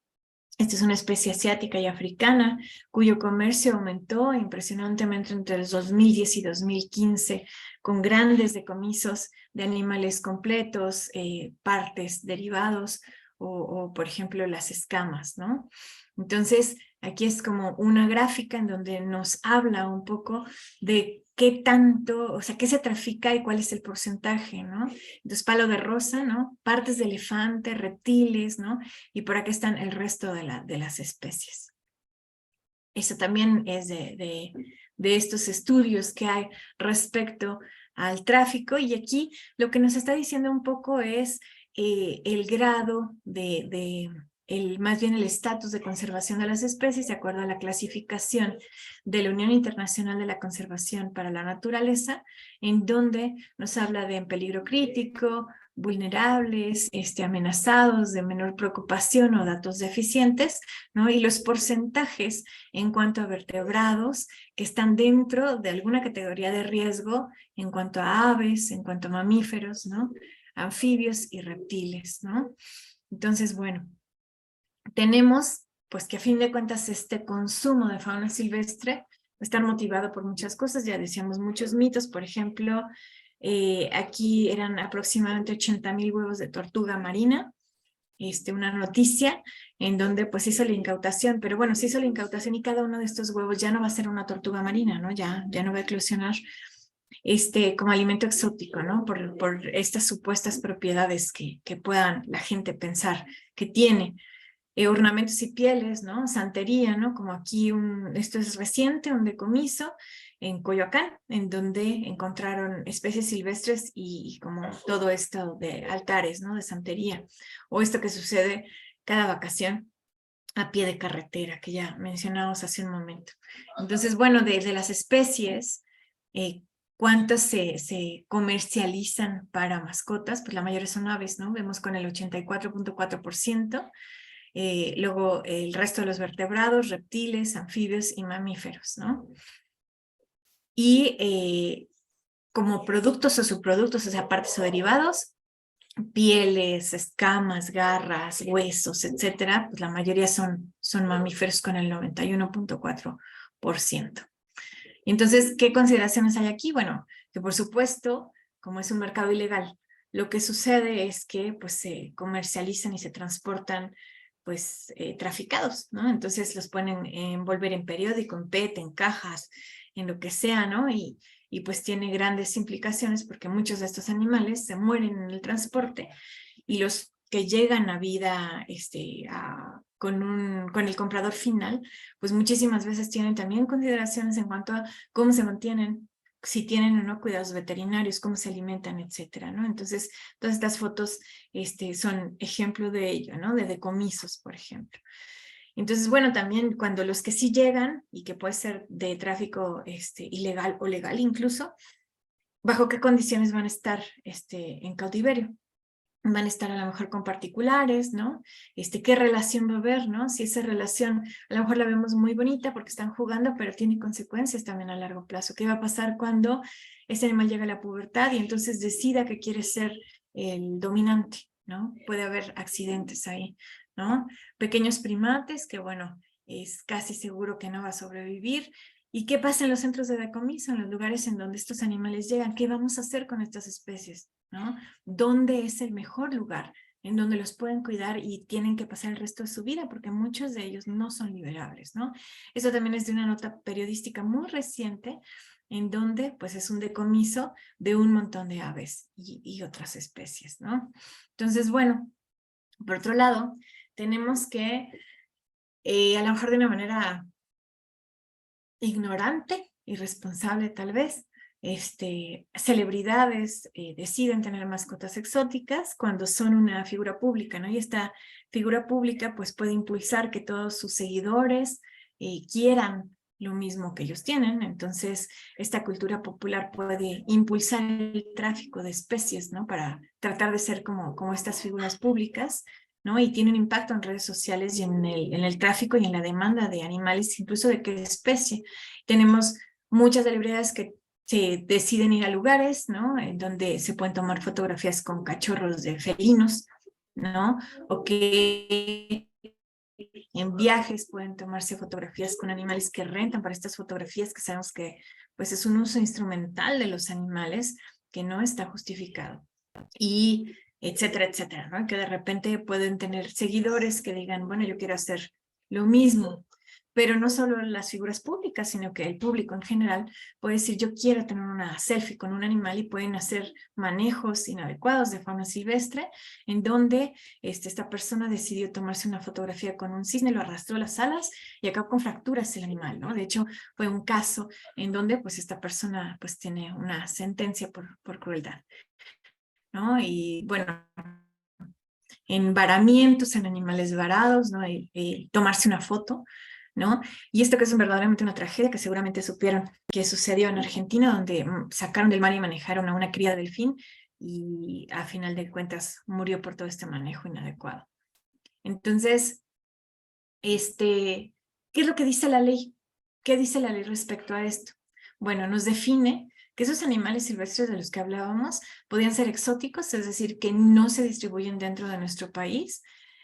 Speaker 3: Esta es una especie asiática y africana cuyo comercio aumentó impresionantemente entre el 2010 y 2015 con grandes decomisos de animales completos, partes, derivados o, por ejemplo, las escamas, ¿no? Entonces, aquí es como una gráfica en donde nos habla un poco de qué tanto, o sea, qué se trafica y cuál es el porcentaje, ¿no? Entonces, palo de rosa, ¿no? Partes de elefante, reptiles, ¿no? Y por acá están el resto de las especies. Eso también es de estos estudios que hay respecto al tráfico, y aquí lo que nos está diciendo un poco es el grado más bien el estatus de conservación de las especies de acuerdo a la clasificación de la Unión Internacional de la Conservación para la Naturaleza, en donde nos habla de en peligro crítico, vulnerables, amenazados, de menor preocupación o datos deficientes, ¿no? Y los porcentajes en cuanto a vertebrados que están dentro de alguna categoría de riesgo en cuanto a aves, en cuanto a mamíferos, ¿no? Anfibios y reptiles, ¿no? Entonces, bueno, tenemos pues que a fin de cuentas este consumo de fauna silvestre está motivado por muchas cosas, ya decíamos muchos mitos, por ejemplo, aquí eran aproximadamente 80,000 huevos de tortuga marina, una noticia en donde pues hizo la incautación, pero bueno, se hizo la incautación y cada uno de estos huevos ya no va a ser una tortuga marina, ¿no? Ya no va a eclosionar como alimento exótico, ¿no? Por estas supuestas propiedades que puedan la gente pensar que tiene. Ornamentos y pieles, ¿no? Santería, ¿no? Como aquí esto es reciente, un decomiso en Coyoacán, en donde encontraron especies silvestres y como todo esto de altares, ¿no? De santería. O esto que sucede cada vacación a pie de carretera, que ya mencionamos hace un momento. Entonces, bueno, de las especies, ¿cuántas se comercializan para mascotas? Pues la mayoría son aves, ¿no? Vemos con el 84.4%. Luego el resto de los vertebrados, reptiles, anfibios y mamíferos, ¿no? Y como productos o subproductos, o sea, partes o derivados, pieles, escamas, garras, huesos, etcétera, pues la mayoría son mamíferos con el 91.4%. Entonces, ¿qué consideraciones hay aquí? Bueno, que por supuesto, como es un mercado ilegal, lo que sucede es que pues se comercializan y se transportan pues traficados, ¿no? Entonces los pueden envolver en periódico, en PET, en cajas, en lo que sea, ¿no? Y pues tiene grandes implicaciones porque muchos de estos animales se mueren en el transporte y los que llegan a vida con el comprador final, pues muchísimas veces tienen también consideraciones en cuanto a cómo se mantienen, si tienen o no cuidados veterinarios, cómo se alimentan, etcétera, ¿no? Entonces, todas estas fotos son ejemplo de ello, ¿no? De decomisos, por ejemplo. Entonces, bueno, también cuando los que sí llegan, y que puede ser de tráfico ilegal o legal incluso, ¿bajo qué condiciones van a estar en cautiverio? Van a estar a lo mejor con particulares, ¿no? ¿Qué relación va a haber, no? Si esa relación a lo mejor la vemos muy bonita porque están jugando, pero tiene consecuencias también a largo plazo. ¿Qué va a pasar cuando ese animal llega a la pubertad y entonces decida que quiere ser el dominante, ¿no? Puede haber accidentes ahí, ¿no? Pequeños primates que, bueno, es casi seguro que no va a sobrevivir. ¿Y qué pasa en los centros de decomiso, en los lugares en donde estos animales llegan? ¿Qué vamos a hacer con estas especies, ¿no? ¿Dónde es el mejor lugar en donde los pueden cuidar y tienen que pasar el resto de su vida? Porque muchos de ellos no son liberables, ¿no? Eso también es de una nota periodística muy reciente en donde pues es un decomiso de un montón de aves y otras especies, ¿no? Entonces, bueno, por otro lado, tenemos que a lo mejor de una manera ignorante, irresponsable tal vez, celebridades deciden tener mascotas exóticas cuando son una figura pública, ¿no? Y esta figura pública pues puede impulsar que todos sus seguidores quieran lo mismo que ellos tienen. Entonces esta cultura popular puede impulsar el tráfico de especies, ¿no? Para tratar de ser como estas figuras públicas, ¿no? Y tiene un impacto en redes sociales y en el tráfico y en la demanda de animales, incluso de qué especie. Tenemos muchas celebridades que se deciden ir a lugares, ¿no? En donde se pueden tomar fotografías con cachorros de felinos, ¿no? O que en viajes pueden tomarse fotografías con animales que rentan para estas fotografías, que sabemos que pues es un uso instrumental de los animales que no está justificado. Y etcétera, etcétera, ¿no? Que de repente pueden tener seguidores que digan, bueno, yo quiero hacer lo mismo. Pero no solo las figuras públicas, sino que el público en general puede decir, yo quiero tener una selfie con un animal, y pueden hacer manejos inadecuados de fauna silvestre, en donde esta persona decidió tomarse una fotografía con un cisne, lo arrastró a las alas y acabó con fracturas el animal, ¿no? De hecho, fue un caso en donde pues esta persona pues tiene una sentencia por crueldad, ¿no? Y bueno, en varamientos, en animales varados, ¿no? Tomarse una foto, ¿no? Y esto que es verdaderamente una tragedia, que seguramente supieron que sucedió en Argentina, donde sacaron del mar y manejaron a una cría de delfín, y a final de cuentas murió por todo este manejo inadecuado. Entonces, ¿qué es lo que dice la ley? ¿Qué dice la ley respecto a esto? Bueno, nos define que esos animales silvestres de los que hablábamos podían ser exóticos, es decir, que no se distribuyen dentro de nuestro país,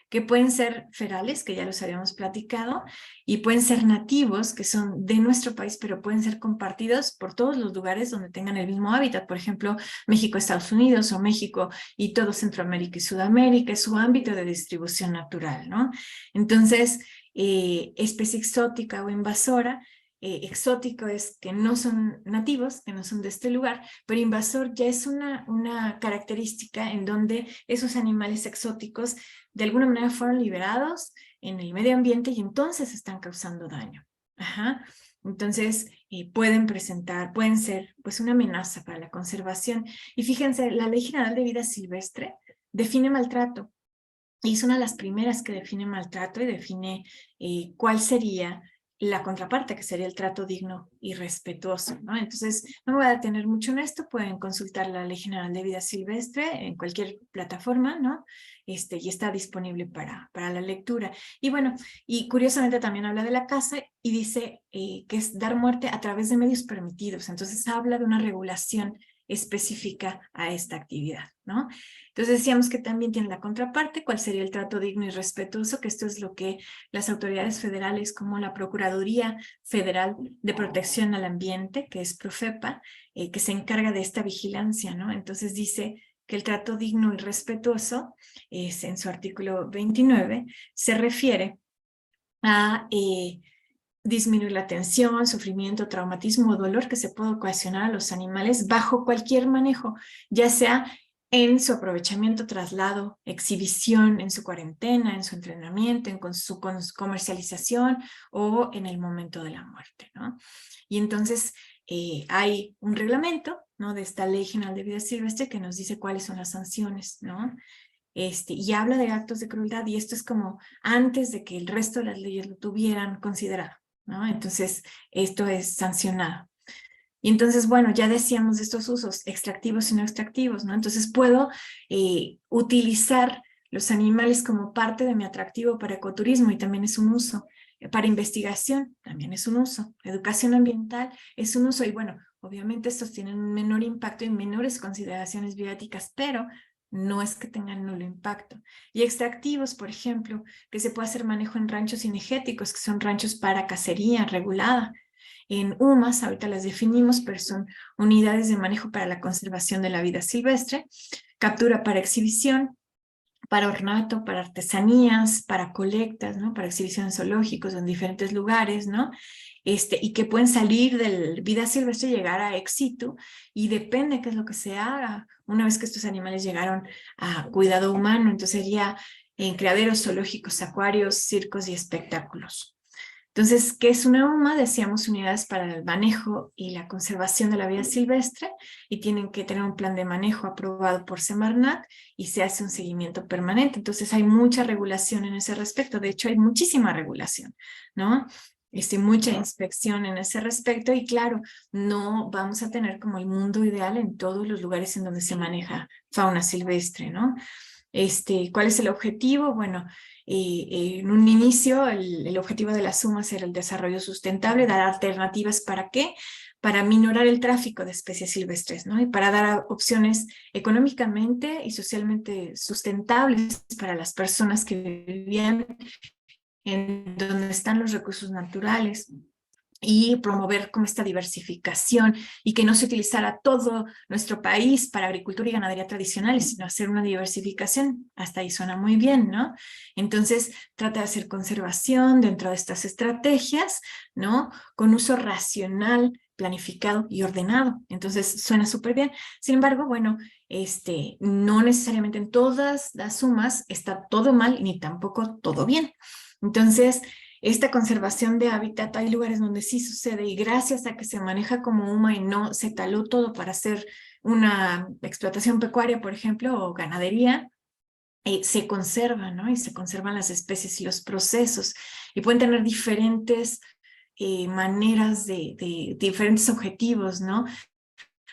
Speaker 3: que pueden ser ferales, que ya los habíamos platicado, y pueden ser nativos, que son de nuestro país, pero pueden ser compartidos por todos los lugares donde tengan el mismo hábitat. Por ejemplo, México, Estados Unidos, o México y todo Centroamérica y Sudamérica, es su ámbito de distribución natural, ¿no? Entonces, especie exótica o invasora, exótico es que no son nativos, que no son de este lugar, pero invasor ya es una característica en donde esos animales exóticos de alguna manera fueron liberados en el medio ambiente y entonces están causando daño. Ajá. Entonces pueden ser pues una amenaza para la conservación. Y fíjense, la Ley General de Vida Silvestre define maltrato, y es una de las primeras que define maltrato y define cuál sería la contraparte, que sería el trato digno y respetuoso, ¿no? Entonces, no me voy a detener mucho en esto, pueden consultar la Ley General de Vida Silvestre en cualquier plataforma, ¿no? Y está disponible para la lectura. Y bueno, y curiosamente también habla de la caza y dice que es dar muerte a través de medios permitidos. Entonces, habla de una regulación específica a esta actividad, ¿no? Entonces decíamos que también tiene la contraparte, cuál sería el trato digno y respetuoso, que esto es lo que las autoridades federales como la Procuraduría Federal de Protección al Ambiente, que es Profepa, que se encarga de esta vigilancia, ¿no? Entonces dice que el trato digno y respetuoso, en su artículo 29, se refiere a disminuir la tensión, sufrimiento, traumatismo o dolor que se puede ocasionar a los animales bajo cualquier manejo, ya sea en su aprovechamiento, traslado, exhibición, en su cuarentena, en su entrenamiento, en su comercialización o en el momento de la muerte, ¿no? Y entonces hay un reglamento, ¿no?, de esta Ley General de Vida Silvestre que nos dice cuáles son las sanciones, ¿no? Y habla de actos de crueldad, y esto es como antes de que el resto de las leyes lo tuvieran considerado, ¿no? Entonces, esto es sancionado. Y entonces, bueno, ya decíamos de estos usos extractivos y no extractivos, ¿no? Entonces puedo utilizar los animales como parte de mi atractivo para ecoturismo, y también es un uso. Para investigación también es un uso. Educación ambiental es un uso. Y bueno, obviamente estos tienen un menor impacto y menores consideraciones bioéticas, pero no es que tengan nulo impacto. Y extractivos, por ejemplo, que se puede hacer manejo en ranchos cinegéticos, que son ranchos para cacería regulada. En UMAS, ahorita las definimos, pero son unidades de manejo para la conservación de la vida silvestre, captura para exhibición, para ornato, para artesanías, para colectas, ¿no? Para exhibiciones zoológicos en diferentes lugares, ¿no? Y que pueden salir de vida silvestre y llegar a ex situ, y depende qué es lo que se haga. Una vez que estos animales llegaron a cuidado humano, entonces sería en criaderos zoológicos, acuarios, circos y espectáculos. Entonces, ¿qué es una UMA? Decíamos, unidades para el manejo y la conservación de la vida silvestre, y tienen que tener un plan de manejo aprobado por Semarnat y se hace un seguimiento permanente. Entonces hay mucha regulación en ese respecto. De hecho, hay muchísima regulación, ¿no? Mucha inspección en ese respecto, y claro, no vamos a tener como el mundo ideal en todos los lugares en donde se maneja fauna silvestre, ¿no? ¿Cuál es el objetivo? Bueno, en un inicio el objetivo de las UMAS era el desarrollo sustentable, dar alternativas. ¿Para qué? Para minorar el tráfico de especies silvestres, ¿no? Y para dar opciones económicamente y socialmente sustentables para las personas que vivían en donde están los recursos naturales, y promover como esta diversificación y que no se utilizara todo nuestro país para agricultura y ganadería tradicionales, sino hacer una diversificación. Hasta ahí suena muy bien, ¿no? Entonces, trata de hacer conservación dentro de estas estrategias, ¿no? Con uso racional, planificado y ordenado. Entonces, suena súper bien. Sin embargo, bueno, no necesariamente en todas las sumas está todo mal ni tampoco todo bien. Entonces, esta conservación de hábitat, hay lugares donde sí sucede y gracias a que se maneja como UMA y no se taló todo para hacer una explotación pecuaria, por ejemplo, o ganadería, se conservan, ¿no? Y se conservan las especies y los procesos y pueden tener diferentes maneras de diferentes objetivos, ¿no?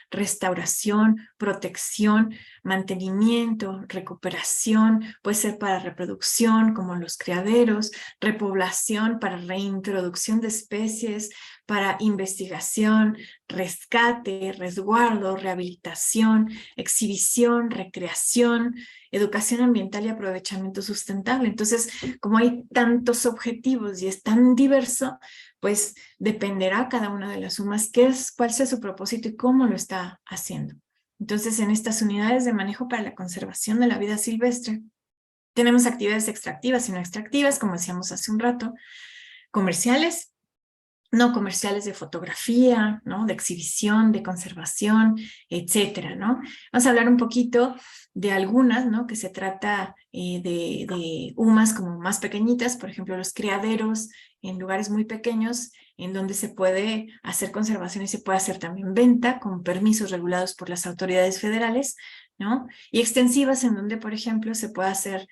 Speaker 3: Restauración, protección, mantenimiento, recuperación, puede ser para reproducción como los criaderos, repoblación para reintroducción de especies, para investigación, rescate, resguardo, rehabilitación, exhibición, recreación, educación ambiental y aprovechamiento sustentable. Entonces, como hay tantos objetivos y es tan diverso, pues dependerá cada una de las sumas cuál sea su propósito y cómo lo está haciendo. Entonces, en estas unidades de manejo para la conservación de la vida silvestre, tenemos actividades extractivas y no extractivas, como decíamos hace un rato, comerciales, no comerciales de fotografía, ¿no? De exhibición, de conservación, etcétera, ¿no? Vamos a hablar un poquito de algunas, ¿no? Que se trata de UMAs como más pequeñitas, por ejemplo, los criaderos en lugares muy pequeños, en donde se puede hacer conservación y se puede hacer también venta con permisos regulados por las autoridades federales, ¿no? Y extensivas en donde, por ejemplo, se puede hacer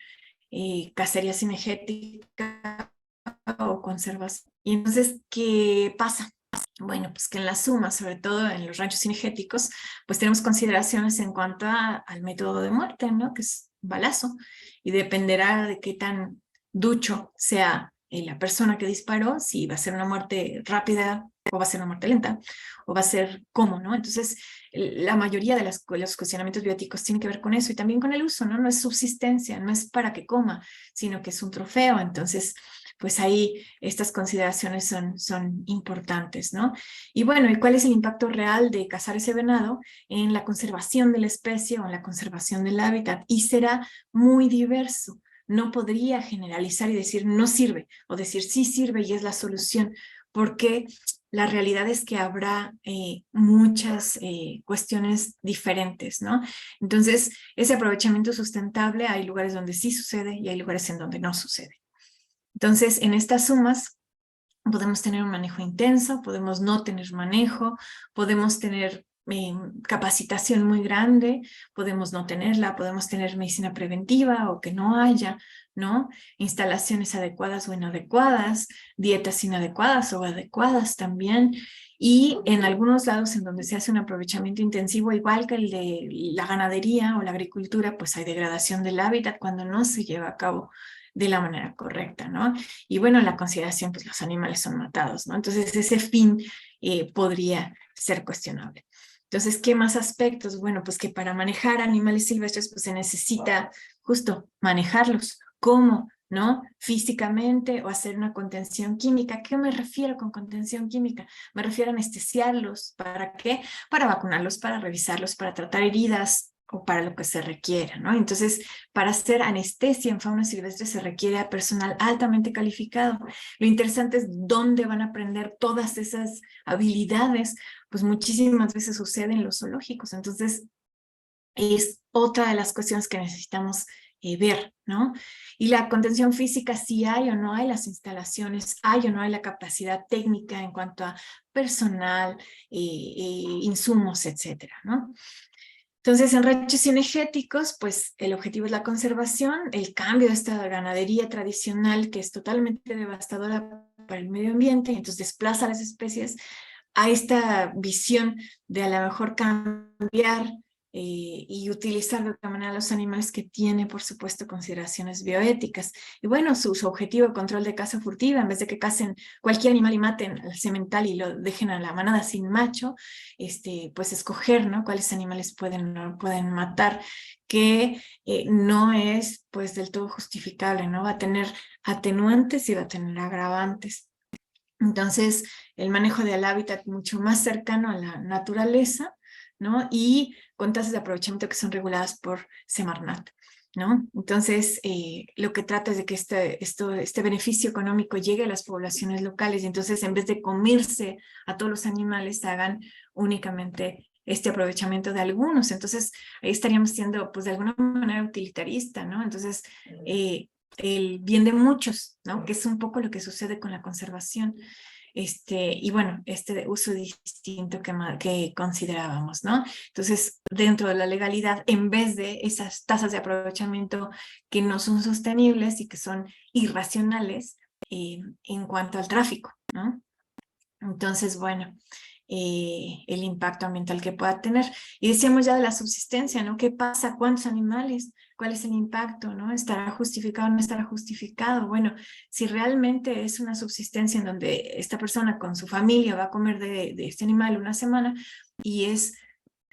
Speaker 3: cacería cinegética o conservación. Y entonces, ¿qué pasa? Bueno, pues que en la suma, sobre todo en los ranchos cinegéticos, pues tenemos consideraciones en cuanto al método de muerte, ¿no? Que es balazo, y dependerá de qué tan ducho sea la persona que disparó, si va a ser una muerte rápida o va a ser una muerte lenta, o va a ser cómo, ¿no? Entonces, la mayoría de los cuestionamientos bióticos tienen que ver con eso y también con el uso, ¿no? No es subsistencia, no es para que coma, sino que es un trofeo. Entonces, pues ahí estas consideraciones son importantes, ¿no? Y bueno, ¿y cuál es el impacto real de cazar ese venado en la conservación de la especie o en la conservación del hábitat? Y será muy diverso. No podría generalizar y decir no sirve, o decir sí sirve y es la solución, porque la realidad es que habrá muchas cuestiones diferentes, ¿no? Entonces, ese aprovechamiento sustentable, hay lugares donde sí sucede y hay lugares en donde no sucede. Entonces, en estas sumas podemos tener un manejo intenso, podemos no tener manejo, podemos tener capacitación muy grande, podemos no tenerla, podemos tener medicina preventiva o que no haya, ¿no? Instalaciones adecuadas o inadecuadas, dietas inadecuadas o adecuadas también. Y en algunos lados en donde se hace un aprovechamiento intensivo, igual que el de la ganadería o la agricultura, pues hay degradación del hábitat cuando no se lleva a cabo de la manera correcta, ¿no? Y bueno, en la consideración, pues los animales son matados, ¿no? Entonces ese fin podría ser cuestionable. Entonces, ¿qué más aspectos? Bueno, pues que para manejar animales silvestres, pues se necesita justo manejarlos. ¿Cómo? ¿No? Físicamente o hacer una contención química. ¿A qué me refiero con contención química? Me refiero a anestesiarlos. ¿Para qué? Para vacunarlos, para revisarlos, para tratar heridas o para lo que se requiera, ¿no? Entonces, para hacer anestesia en fauna silvestre se requiere a personal altamente calificado. Lo interesante es dónde van a aprender todas esas habilidades, pues muchísimas veces sucede en los zoológicos. Entonces, es otra de las cuestiones que necesitamos ver, ¿no? Y la contención física, si hay o no hay las instalaciones, hay o no hay la capacidad técnica en cuanto a personal, insumos, etcétera, ¿no? Entonces, en ranchos cinegéticos, pues el objetivo es la conservación, el cambio de esta ganadería tradicional que es totalmente devastadora para el medio ambiente, y entonces desplaza a las especies a esta visión de a lo mejor cambiar y utilizar de otra manera los animales que tiene, por supuesto, consideraciones bioéticas. Y bueno, su objetivo de control de caza furtiva, en vez de que cacen cualquier animal y maten al semental y lo dejen a la manada sin macho, pues escoger, ¿no?, cuáles animales pueden matar, que no es pues del todo justificable, ¿no? Va a tener atenuantes y va a tener agravantes. Entonces, el manejo del hábitat mucho más cercano a la naturaleza, ¿no? Y con tasas de aprovechamiento que son reguladas por Semarnat, ¿no? Entonces, lo que trata es de que este beneficio económico llegue a las poblaciones locales y entonces en vez de comerse a todos los animales, hagan únicamente este aprovechamiento de algunos. Entonces, ahí estaríamos siendo, pues, de alguna manera utilitarista, ¿no? Entonces, el bien de muchos, ¿no? Que es un poco lo que sucede con la conservación. Y bueno, este uso distinto que considerábamos, ¿no? Entonces, dentro de la legalidad, en vez de esas tasas de aprovechamiento que no son sostenibles y que son irracionales en cuanto al tráfico, ¿no? Entonces, bueno, el impacto ambiental que pueda tener. Y decíamos ya de la subsistencia, ¿no? ¿Qué pasa? ¿Cuántos animales? ¿Cuál es el impacto? ¿No? ¿Estará justificado o no estará justificado? Bueno, si realmente es una subsistencia en donde esta persona con su familia va a comer de este animal una semana y es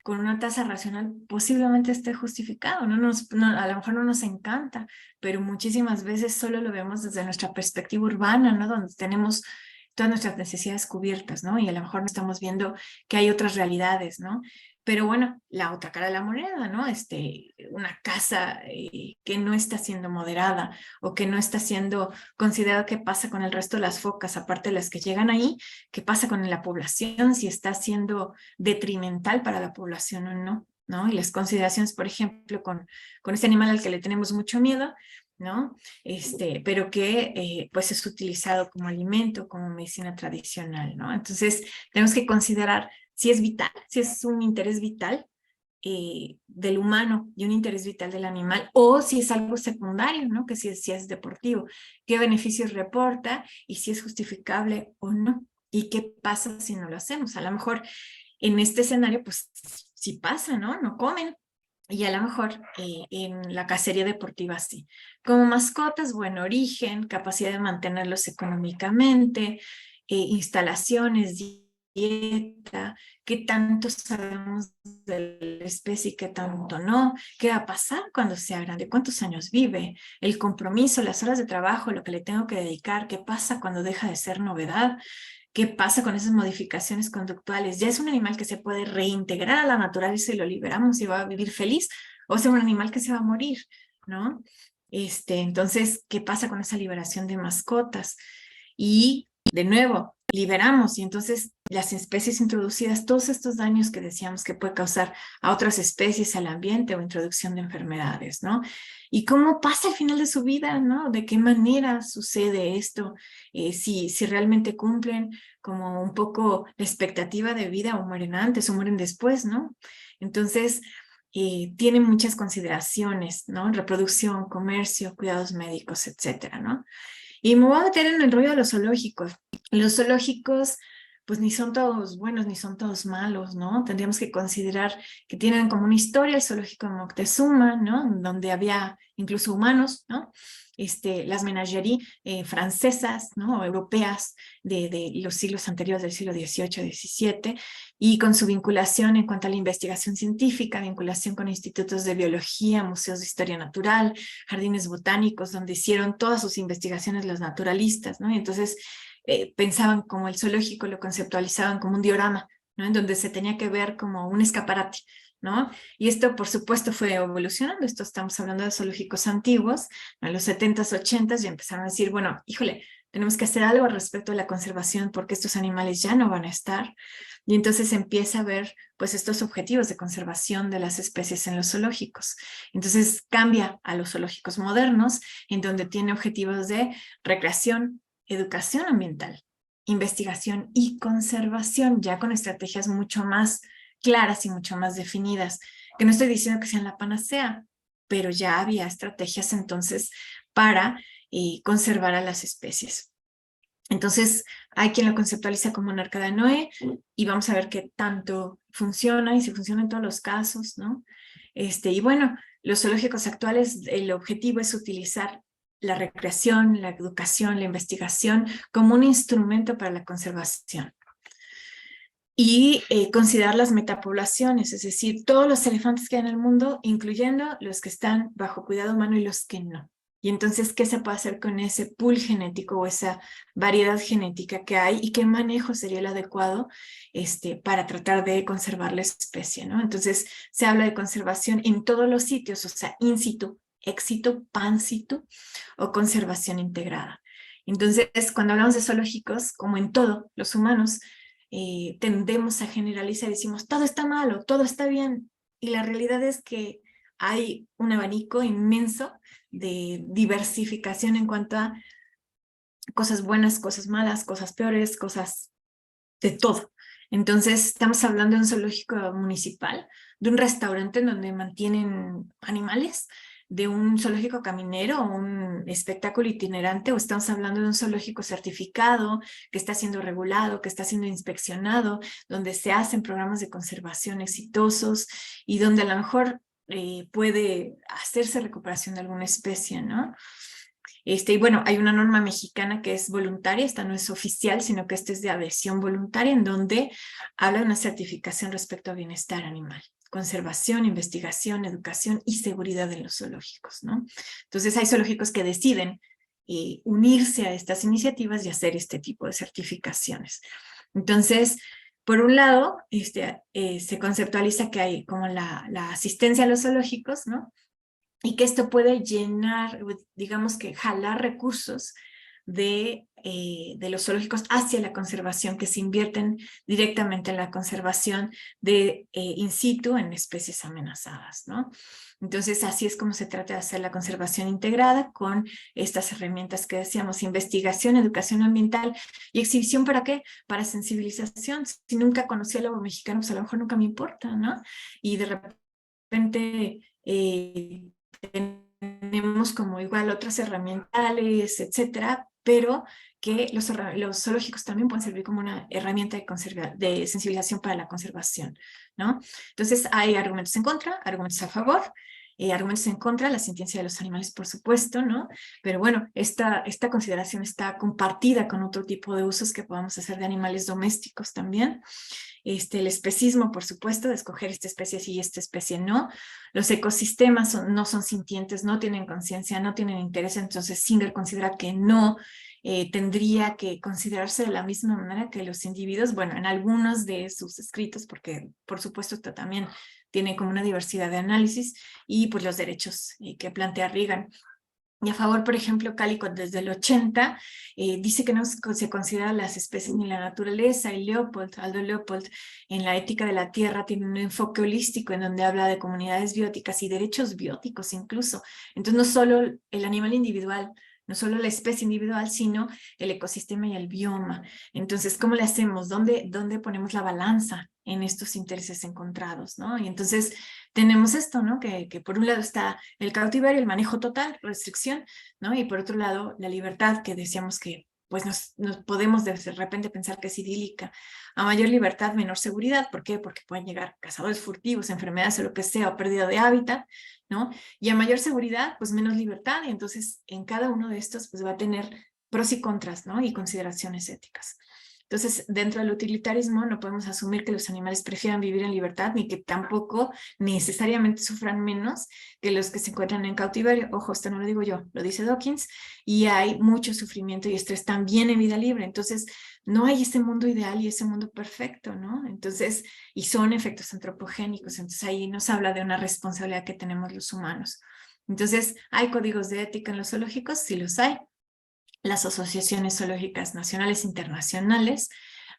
Speaker 3: con una tasa racional, posiblemente esté justificado, a lo mejor no nos encanta, pero muchísimas veces solo lo vemos desde nuestra perspectiva urbana, ¿no? Donde tenemos todas nuestras necesidades cubiertas, ¿no? Y a lo mejor no estamos viendo que hay otras realidades, ¿no? Pero bueno, la otra cara de la moneda, ¿no? Una casa que no está siendo moderada o que no está siendo considerada, ¿qué pasa con el resto de las focas, aparte de las que llegan ahí? ¿Qué pasa con la población? Si está siendo detrimental para la población o no, ¿no? Y las consideraciones, por ejemplo, con este animal al que le tenemos mucho miedo, ¿no? Pero que pues es utilizado como alimento, como medicina tradicional, ¿no? Entonces tenemos que considerar si es vital, si es un interés vital del humano y un interés vital del animal, o si es algo secundario, ¿no? Que si es deportivo, qué beneficios reporta y si es justificable o no, y qué pasa si no lo hacemos. A lo mejor en este escenario, pues sí pasa, ¿no? No comen, y a lo mejor en la cacería deportiva sí. Como mascotas, buen origen, capacidad de mantenerlos económicamente, instalaciones, dieta, qué tanto sabemos de la especie y qué tanto no, qué va a pasar cuando sea grande, cuántos años vive, el compromiso, las horas de trabajo, lo que le tengo que dedicar, qué pasa cuando deja de ser novedad. ¿Qué pasa con esas modificaciones conductuales? ¿Ya es un animal que se puede reintegrar a la naturaleza y lo liberamos y va a vivir feliz? ¿O es un animal que se va a morir? ¿No? Entonces, ¿qué pasa con esa liberación de mascotas? Y, de nuevo, liberamos y entonces las especies introducidas, todos estos daños que decíamos que puede causar a otras especies, al ambiente o introducción de enfermedades, ¿no? Y cómo pasa al final de su vida, ¿no? ¿De qué manera sucede esto? Si realmente cumplen como un poco la expectativa de vida o mueren antes o mueren después, ¿no? Entonces, tiene muchas consideraciones, ¿no? Reproducción, comercio, cuidados médicos, etcétera, ¿no? Y me voy a meter en el rollo de los zoológicos. Los zoológicos, pues ni son todos buenos ni son todos malos, ¿no? Tendríamos que considerar que tienen como una historia el zoológico de Moctezuma, ¿no? Donde había incluso humanos, ¿no? Las menageries francesas, ¿no? O europeas de los siglos anteriores, del siglo XVIII, XVII, y con su vinculación en cuanto a la investigación científica, vinculación con institutos de biología, museos de historia natural, jardines botánicos, donde hicieron todas sus investigaciones los naturalistas, ¿no? Y entonces pensaban como el zoológico, lo conceptualizaban como un diorama, ¿no? En donde se tenía que ver como un escaparate, ¿no? Y esto, por supuesto, fue evolucionando. Esto estamos hablando de zoológicos antiguos, en los 70s, 80s, ya empezaron a decir, bueno, híjole, tenemos que hacer algo al respecto de la conservación porque estos animales ya no van a estar. Y entonces empieza a ver pues estos objetivos de conservación de las especies en los zoológicos. Entonces cambia a los zoológicos modernos, en donde tiene objetivos de recreación, educación ambiental, investigación y conservación, ya con estrategias mucho más claras y mucho más definidas, que no estoy diciendo que sean la panacea, pero ya había estrategias entonces para conservar a las especies. Entonces, hay quien lo conceptualiza como un arca de Noé y vamos a ver qué tanto funciona y si funciona en todos los casos, ¿no? Y bueno, los zoológicos actuales, el objetivo es utilizar la recreación, la educación, la investigación como un instrumento para la conservación. Y considerar las metapoblaciones, es decir, todos los elefantes que hay en el mundo, incluyendo los que están bajo cuidado humano y los que no. Y entonces, ¿qué se puede hacer con ese pool genético o esa variedad genética que hay y qué manejo sería el adecuado para tratar de conservar la especie, ¿no? Entonces, se habla de conservación en todos los sitios, o sea, in situ, ex situ, pan situ o conservación integrada. Entonces, cuando hablamos de zoológicos, como en todo, los humanos tendemos a generalizar y decimos, todo está malo, todo está bien. Y la realidad es que hay un abanico inmenso de diversificación en cuanto a cosas buenas, cosas malas, cosas peores, cosas de todo. Entonces, estamos hablando de un zoológico municipal, de un restaurante en donde mantienen animales, de un zoológico caminero, un espectáculo itinerante, o estamos hablando de un zoológico certificado, que está siendo regulado, que está siendo inspeccionado, donde se hacen programas de conservación exitosos y donde a lo mejor puede hacerse recuperación de alguna especie, ¿no? Y bueno, hay una norma mexicana que es voluntaria, esta no es oficial, sino que esta es de adhesión voluntaria, en donde habla de una certificación respecto a bienestar animal, conservación, investigación, educación y seguridad en los zoológicos, ¿no? Entonces hay zoológicos que deciden unirse a estas iniciativas y hacer este tipo de certificaciones. Entonces, por un lado, se conceptualiza que hay como la asistencia a los zoológicos, ¿no? Y que esto puede llenar, digamos que jalar recursos de los zoológicos hacia la conservación, que se invierten directamente en la conservación de in situ en especies amenazadas, ¿no? Entonces, así es como se trata de hacer la conservación integrada con estas herramientas que decíamos, investigación, educación ambiental y exhibición. ¿Para qué? Para sensibilización. Si nunca conocí al lobo mexicano, pues a lo mejor nunca me importa, ¿no? Y de repente tenemos como igual otras herramientales, etcétera, pero que los zoológicos también pueden servir como una herramienta de sensibilización para la conservación, ¿no? Entonces hay argumentos en contra, argumentos a favor, argumentos en contra, la sentencia de los animales, por supuesto, ¿no? Pero bueno, esta consideración está compartida con otro tipo de usos que podamos hacer de animales domésticos también. El especismo, por supuesto, de escoger esta especie sí y esta especie no. Los ecosistemas no son sintientes, no tienen conciencia, no tienen interés, entonces Singer considera que no tendría que considerarse de la misma manera que los individuos, bueno, en algunos de sus escritos, porque por supuesto esto también tiene como una diversidad de análisis, y pues los derechos que plantea Reagan. Y a favor, por ejemplo, Calico desde el 80 dice que no se consideran las especies ni la naturaleza, y Aldo Leopold, en la ética de la tierra tiene un enfoque holístico en donde habla de comunidades bióticas y derechos bióticos incluso. Entonces no solo el animal individual, no solo la especie individual, sino el ecosistema y el bioma. Entonces, ¿cómo le hacemos? ¿Dónde ponemos la balanza en estos intereses encontrados, ¿no? Y entonces tenemos esto, ¿no? Que por un lado está el cautiverio, el manejo total, restricción, ¿no? Y por otro lado, la libertad, que decíamos que pues nos podemos de repente pensar que es idílica. A mayor libertad, menor seguridad. ¿Por qué? Porque pueden llegar cazadores furtivos, enfermedades o lo que sea, o pérdida de hábitat, ¿no? Y a mayor seguridad, pues menos libertad. Y entonces en cada uno de estos pues va a tener pros y contras, ¿no? Y consideraciones éticas. Entonces, dentro del utilitarismo no podemos asumir que los animales prefieran vivir en libertad, ni que tampoco necesariamente sufran menos que los que se encuentran en cautiverio. Ojo, esto no lo digo yo, lo dice Dawkins, y hay mucho sufrimiento y estrés también en vida libre. Entonces, no hay ese mundo ideal y ese mundo perfecto, ¿no? Entonces, y son efectos antropogénicos. Entonces, ahí nos habla de una responsabilidad que tenemos los humanos. Entonces, ¿hay códigos de ética en los zoológicos? Sí los hay. Las asociaciones zoológicas nacionales e internacionales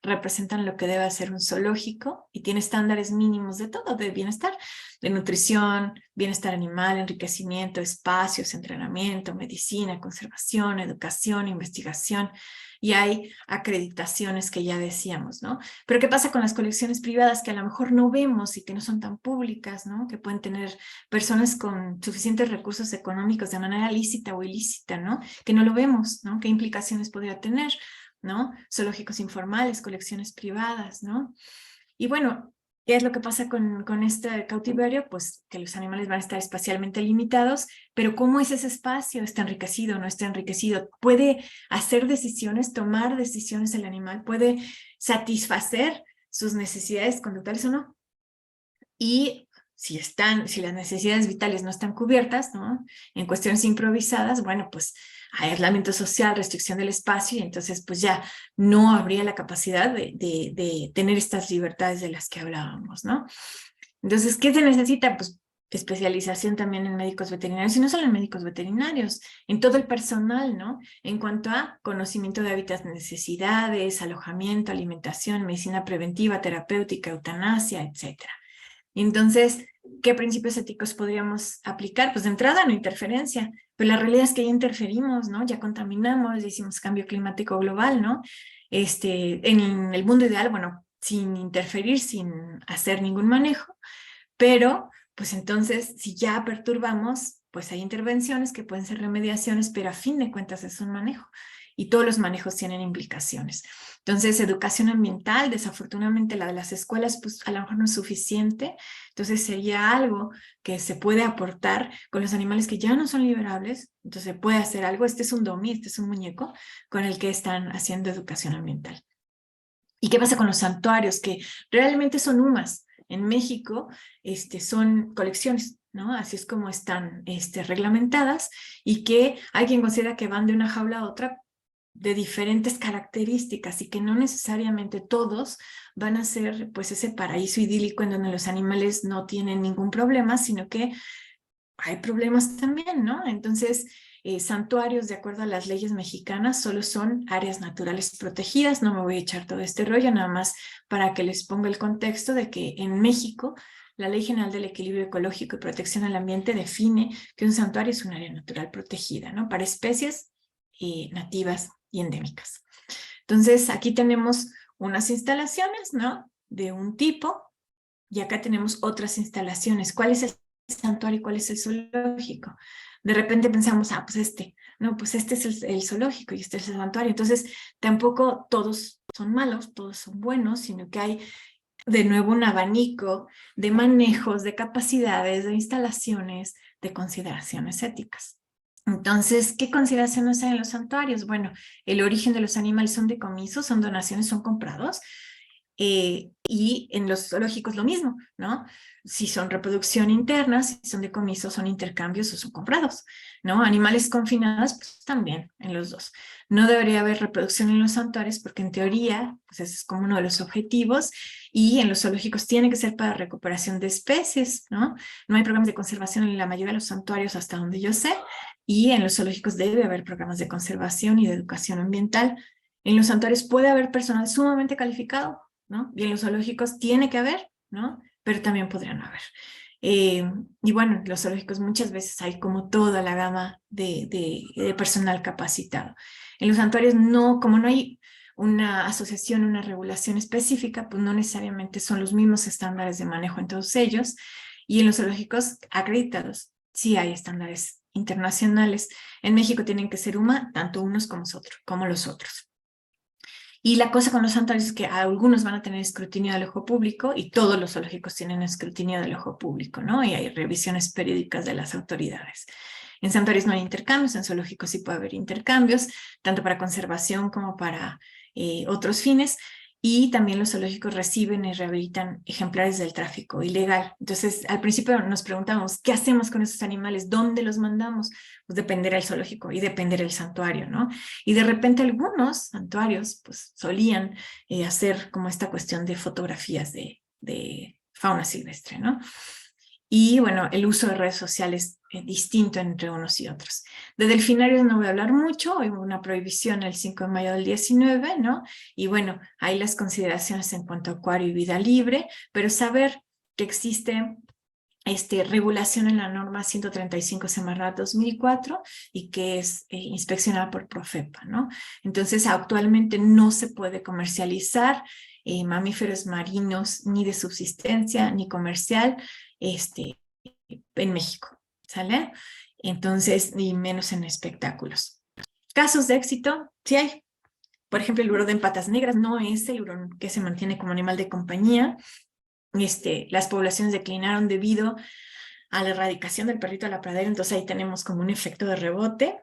Speaker 3: representan lo que debe ser un zoológico y tiene estándares mínimos de todo, de bienestar, de nutrición, bienestar animal, enriquecimiento, espacios, entrenamiento, medicina, conservación, educación, investigación, y hay acreditaciones que ya decíamos, ¿no? Pero ¿qué pasa con las colecciones privadas que a lo mejor no vemos y que no son tan públicas, ¿no? Que pueden tener personas con suficientes recursos económicos de manera lícita o ilícita, ¿no? Que no lo vemos, ¿no? ¿Qué implicaciones podría tener? ¿no? Zoológicos informales, colecciones privadas, ¿no? Y bueno, ¿qué es lo que pasa con este cautiverio? Pues que los animales van a estar espacialmente limitados, pero ¿cómo es ese espacio? ¿Está enriquecido o no está enriquecido? ¿Puede hacer decisiones, tomar decisiones el animal? ¿Puede satisfacer sus necesidades conductuales o no? Y si las necesidades vitales no están cubiertas, ¿no? En cuestiones improvisadas, bueno, pues hay aislamiento social, restricción del espacio, y entonces pues ya no habría la capacidad de tener estas libertades de las que hablábamos, ¿no? Entonces, ¿qué se necesita? Pues especialización también en médicos veterinarios, y no solo en médicos veterinarios, en todo el personal, ¿no? En cuanto a conocimiento de hábitats, necesidades, alojamiento, alimentación, medicina preventiva, terapéutica, eutanasia, etcétera. Entonces, ¿qué principios éticos podríamos aplicar? Pues de entrada, no interferencia, pero la realidad es que ya interferimos, ¿no? Ya contaminamos, ya hicimos cambio climático global, ¿no? En el mundo ideal, bueno, sin interferir, sin hacer ningún manejo, pero pues entonces, si ya perturbamos, pues hay intervenciones que pueden ser remediaciones, pero a fin de cuentas es un manejo, y todos los manejos tienen implicaciones. Entonces, educación ambiental, desafortunadamente la de las escuelas, pues a lo mejor no es suficiente. Entonces, sería algo que se puede aportar con los animales que ya no son liberables. Entonces, se puede hacer algo. Este es un dummy, este es un muñeco con el que están haciendo educación ambiental. ¿Y qué pasa con los santuarios? Que realmente son UMAS. En México son colecciones, ¿no? Así es como están reglamentadas, y que hay quien considera que van de una jaula a otra de diferentes características, y que no necesariamente todos van a ser pues ese paraíso idílico en donde los animales no tienen ningún problema, sino que hay problemas también, ¿no? Entonces, santuarios, de acuerdo a las leyes mexicanas, solo son áreas naturales protegidas. No me voy a echar todo este rollo, nada más para que les ponga el contexto de que en México la Ley General del Equilibrio Ecológico y Protección al Ambiente define que un santuario es un área natural protegida, ¿no? Para especies nativas y endémicas. Entonces, aquí tenemos unas instalaciones, ¿no? De un tipo, y acá tenemos otras instalaciones. ¿Cuál es el santuario y cuál es el zoológico? De repente pensamos, pues no, pues este es el zoológico y este es el santuario. Entonces, tampoco todos son malos, todos son buenos, sino que hay de nuevo un abanico de manejos, de capacidades, de instalaciones, de consideraciones éticas. Entonces, ¿qué consideraciones hay en los santuarios? Bueno, el origen de los animales son decomisos, son donaciones, son comprados. Y en los zoológicos lo mismo, ¿no? Si son reproducción interna, si son decomisos, son intercambios o son comprados, ¿no? Animales confinados, pues también en los dos. No debería haber reproducción en los santuarios porque en teoría, pues ese es como uno de los objetivos, y en los zoológicos tiene que ser para recuperación de especies, ¿no? No hay programas de conservación en la mayoría de los santuarios hasta donde yo sé, y en los zoológicos debe haber programas de conservación y de educación ambiental. En los santuarios puede haber personal sumamente calificado, ¿no? Y en los zoológicos tiene que haber, ¿no? Pero también podrían haber. Y bueno, en los zoológicos muchas veces hay como toda la gama de personal capacitado. En los santuarios no, como no hay una asociación, una regulación específica, pues no necesariamente son los mismos estándares de manejo en todos ellos. Y en los zoológicos acreditados sí hay estándares internacionales. En México tienen que ser tanto unos como los otros. Y la cosa con los santuarios es que algunos van a tener escrutinio del ojo público, y todos los zoológicos tienen escrutinio del ojo público, ¿no? Y hay revisiones periódicas de las autoridades. En santuarios no hay intercambios, en zoológicos sí puede haber intercambios, tanto para conservación como para otros fines. Y también los zoológicos reciben y rehabilitan ejemplares del tráfico ilegal. Entonces, al principio nos preguntábamos, ¿qué hacemos con esos animales? ¿Dónde los mandamos? Pues dependerá el zoológico y dependerá el santuario, ¿no? Y de repente algunos santuarios pues solían hacer como esta cuestión de fotografías de fauna silvestre, ¿no? Y bueno, el uso de redes sociales es distinto entre unos y otros. De delfinarios no voy a hablar mucho, hubo una prohibición el 5 de mayo del 19, ¿no? Y bueno, hay las consideraciones en cuanto a acuario y vida libre, pero saber que existe regulación en la norma 135/2004 y que es inspeccionada por Profepa, ¿no? Entonces, actualmente no se puede comercializar mamíferos marinos ni de subsistencia ni comercial en México, ¿sale? Entonces, ni menos en espectáculos. Casos de éxito, sí hay. Por ejemplo, el hurón en patas negras no es el hurón que se mantiene como animal de compañía. Las poblaciones declinaron debido a la erradicación del perrito de la pradera, entonces ahí tenemos como un efecto de rebote,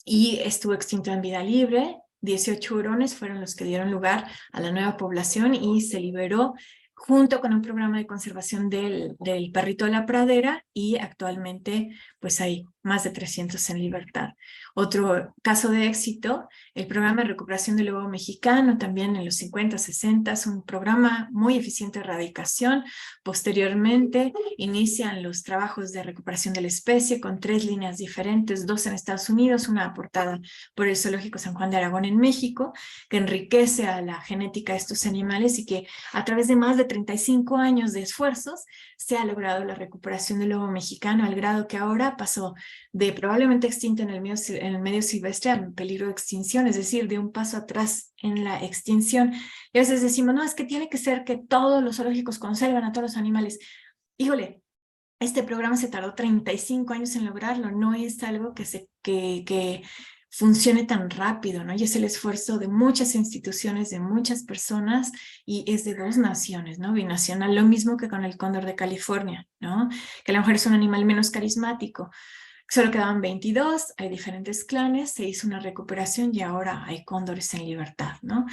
Speaker 3: y estuvo extinto en vida libre. 18 hurones fueron los que dieron lugar a la nueva población y se liberó junto con un programa de conservación del perrito de la pradera, y actualmente pues hay más de 300 en libertad. Otro caso de éxito, el programa de recuperación del lobo mexicano, también en los 50, 60, es un programa muy eficiente de erradicación. Posteriormente inician los trabajos de recuperación de la especie con 3 líneas diferentes, 2 en Estados Unidos, una aportada por el Zoológico San Juan de Aragón en México, que enriquece a la genética de estos animales y que a través de más de 35 años de esfuerzos se ha logrado la recuperación del lobo mexicano, al grado que ahora pasó de probablemente extinto en el medio silvestre a peligro de extinción, es decir, de un paso atrás en la extinción. Y a veces decimos, no, es que tiene que ser que todos los zoológicos conservan a todos los animales. Híjole, este programa se tardó 35 años en lograrlo, no es algo que funcione tan rápido, ¿no? Y es el esfuerzo de muchas instituciones, de muchas personas, y es de 2 naciones, ¿no? Binacional, lo mismo que con el cóndor de California, ¿no? Que a lo mejor es un animal menos carismático. Solo quedaban 22, hay diferentes clanes, se hizo una recuperación y ahora hay cóndores en libertad, ¿no?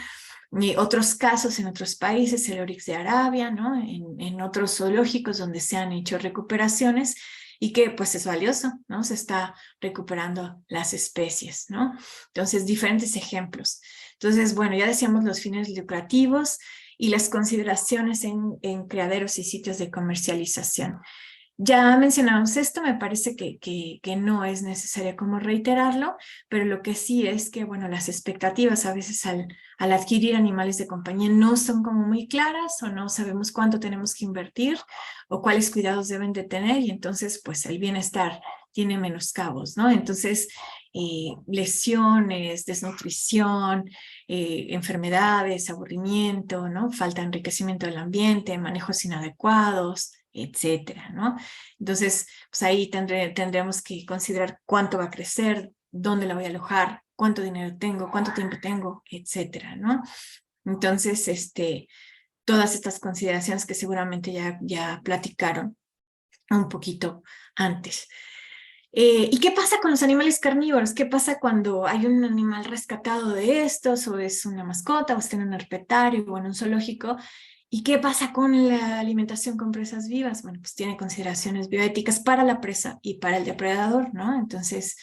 Speaker 3: Y otros casos en otros países, el oryx de Arabia, ¿no? En otros zoológicos donde se han hecho recuperaciones y que pues es valioso, ¿no? Se está recuperando las especies, ¿no? Entonces, diferentes ejemplos. Entonces, bueno, ya decíamos los fines lucrativos y las consideraciones en criaderos y sitios de comercialización. Ya mencionamos esto, me parece que no es necesario como reiterarlo, pero lo que sí es que, bueno, las expectativas a veces al adquirir animales de compañía no son como muy claras, o no sabemos cuánto tenemos que invertir o cuáles cuidados deben de tener, y entonces pues el bienestar tiene menoscabos, ¿no? Entonces, lesiones, desnutrición, enfermedades, aburrimiento, ¿no? Falta de enriquecimiento del ambiente, manejos inadecuados, etcétera, ¿no? Entonces, pues ahí tendremos que considerar cuánto va a crecer, dónde la voy a alojar, cuánto dinero tengo, cuánto tiempo tengo, etcétera, ¿no? Entonces, todas estas consideraciones que seguramente ya platicaron un poquito antes. ¿Y qué pasa con los animales carnívoros? ¿Qué pasa cuando hay un animal rescatado de estos, o es una mascota, o está en un herpetario o en un zoológico? ¿Y qué pasa con la alimentación con presas vivas? Bueno, pues tiene consideraciones bioéticas para la presa y para el depredador, ¿no? Entonces,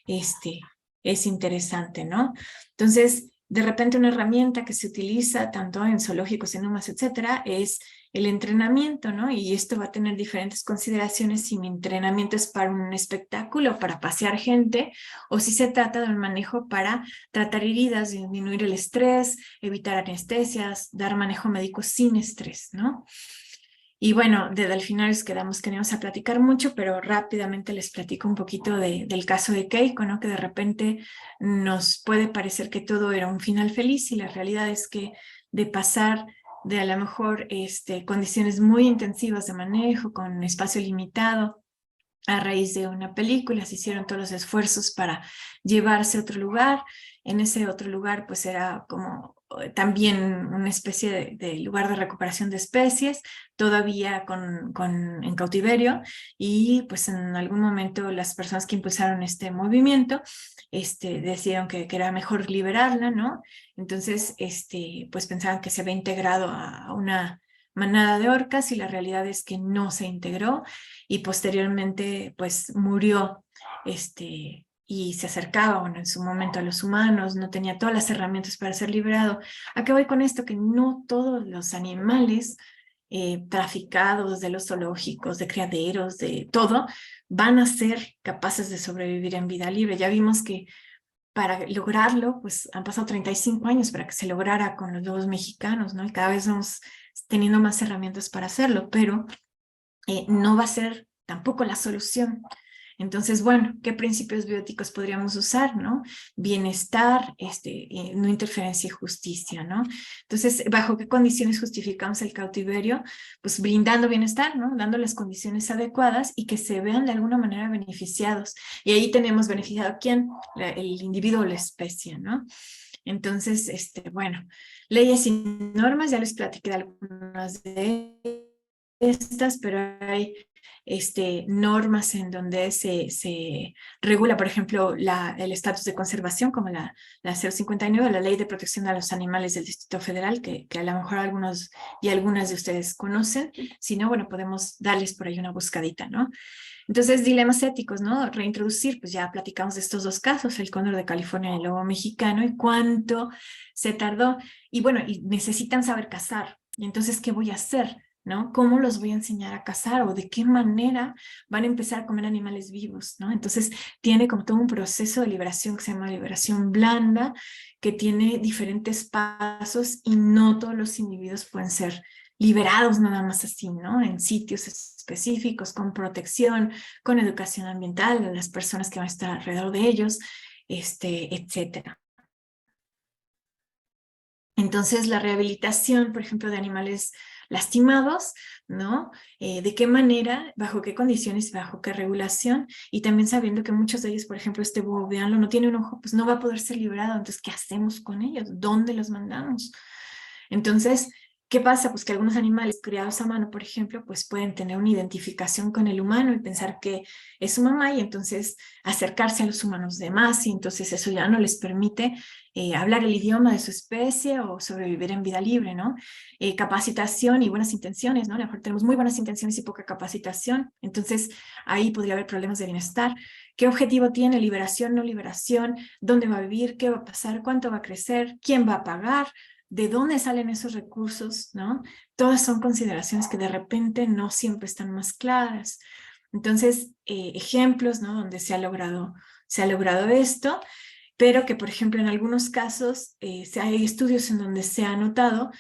Speaker 3: es interesante, ¿no? Entonces, de repente una herramienta que se utiliza tanto en zoológicos, en UMAS, etcétera, es el entrenamiento, ¿no? Y esto va a tener diferentes consideraciones si mi entrenamiento es para un espectáculo, para pasear gente, o si se trata de un manejo para tratar heridas, disminuir el estrés, evitar anestesias, dar manejo médico sin estrés, ¿no? Y bueno, de delfinarios quedamos que no íbamos a platicar mucho, pero rápidamente les platico un poquito del caso de Keiko, ¿no? Que de repente nos puede parecer que todo era un final feliz, y la realidad es que de pasar de a lo mejor condiciones muy intensivas de manejo, con espacio limitado, a raíz de una película, se hicieron todos los esfuerzos para llevarse a otro lugar. En ese otro lugar pues era como también una especie de lugar de recuperación de especies, todavía en cautiverio, y pues en algún momento las personas que impulsaron este movimiento decidieron que era mejor liberarla, ¿no? Entonces, pues pensaban que se había integrado a una manada de orcas, y la realidad es que no se integró, y posteriormente pues murió y se acercaba, bueno, en su momento a los humanos, no tenía todas las herramientas para ser liberado. ¿A qué voy con esto? Que no todos los animales traficados de los zoológicos, de criaderos, de todo, van a ser capaces de sobrevivir en vida libre. Ya vimos que para lograrlo, pues han pasado 35 años para que se lograra con los lobos mexicanos, ¿no? Y cada vez vamos teniendo más herramientas para hacerlo, pero no va a ser tampoco la solución. Entonces, bueno, ¿qué principios bióticos podríamos usar, no? Bienestar, no interferencia y justicia, ¿no? Entonces, ¿bajo qué condiciones justificamos el cautiverio? Pues brindando bienestar, ¿no? Dando las condiciones adecuadas y que se vean de alguna manera beneficiados. Y ahí tenemos beneficiado a quién, el individuo o la especie, ¿no? Entonces, bueno, leyes y normas, ya les platiqué de algunas de estas, pero hay normas en donde se regula, por ejemplo, el estatus de conservación, como la 059, la Ley de Protección a los Animales del Distrito Federal, que a lo mejor algunos y algunas de ustedes conocen. Si no, bueno, podemos darles por ahí una buscadita, ¿no? Entonces, dilemas éticos, ¿no? Reintroducir, pues ya platicamos de estos dos casos, el cóndor de California y el lobo mexicano, y cuánto se tardó. Y bueno, y necesitan saber cazar. Y entonces, ¿qué voy a hacer? ¿No? ¿Cómo los voy a enseñar a cazar? ¿O de qué manera van a empezar a comer animales vivos? ¿No? Entonces, tiene como todo un proceso de liberación que se llama liberación blanda, que tiene diferentes pasos y no todos los individuos pueden ser liberados nada más así, ¿no? En sitios específicos, con protección, con educación ambiental de las personas que van a estar alrededor de ellos, etcétera. Entonces, la rehabilitación, por ejemplo, de animales lastimados, ¿no? ¿De qué manera, bajo qué condiciones, bajo qué regulación? Y también sabiendo que muchos de ellos, por ejemplo, búho, véanlo, no tiene un ojo, pues no va a poder ser liberado. Entonces, ¿qué hacemos con ellos? ¿Dónde los mandamos? Entonces, ¿qué pasa? Pues que algunos animales criados a mano, por ejemplo, pues pueden tener una identificación con el humano y pensar que es su mamá y entonces acercarse a los humanos de más, y entonces eso ya no les permite hablar el idioma de su especie o sobrevivir en vida libre, ¿no? Capacitación y buenas intenciones, ¿no? A lo mejor tenemos muy buenas intenciones y poca capacitación, entonces ahí podría haber problemas de bienestar. ¿Qué objetivo tiene? ¿Liberación, no liberación? ¿Dónde va a vivir? ¿Qué va a pasar? ¿Cuánto va a crecer? ¿Quién va a pagar? ¿De dónde salen esos recursos? ¿No? Todas son consideraciones que de repente no siempre están más claras. Entonces, ejemplos, ¿no? Donde se ha logrado esto, pero que, por ejemplo, en algunos casos hay estudios en donde se ha notado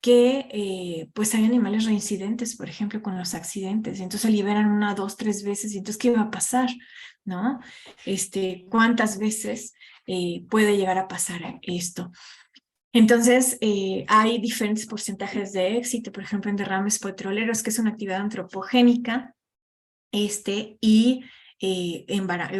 Speaker 3: que pues hay animales reincidentes, por ejemplo, con los accidentes, y entonces liberan 1, 2, 3 veces, y entonces, ¿qué va a pasar? ¿No? ¿Cuántas veces puede llegar a pasar esto? Entonces, hay diferentes porcentajes de éxito, por ejemplo, en derrames petroleros, que es una actividad antropogénica, y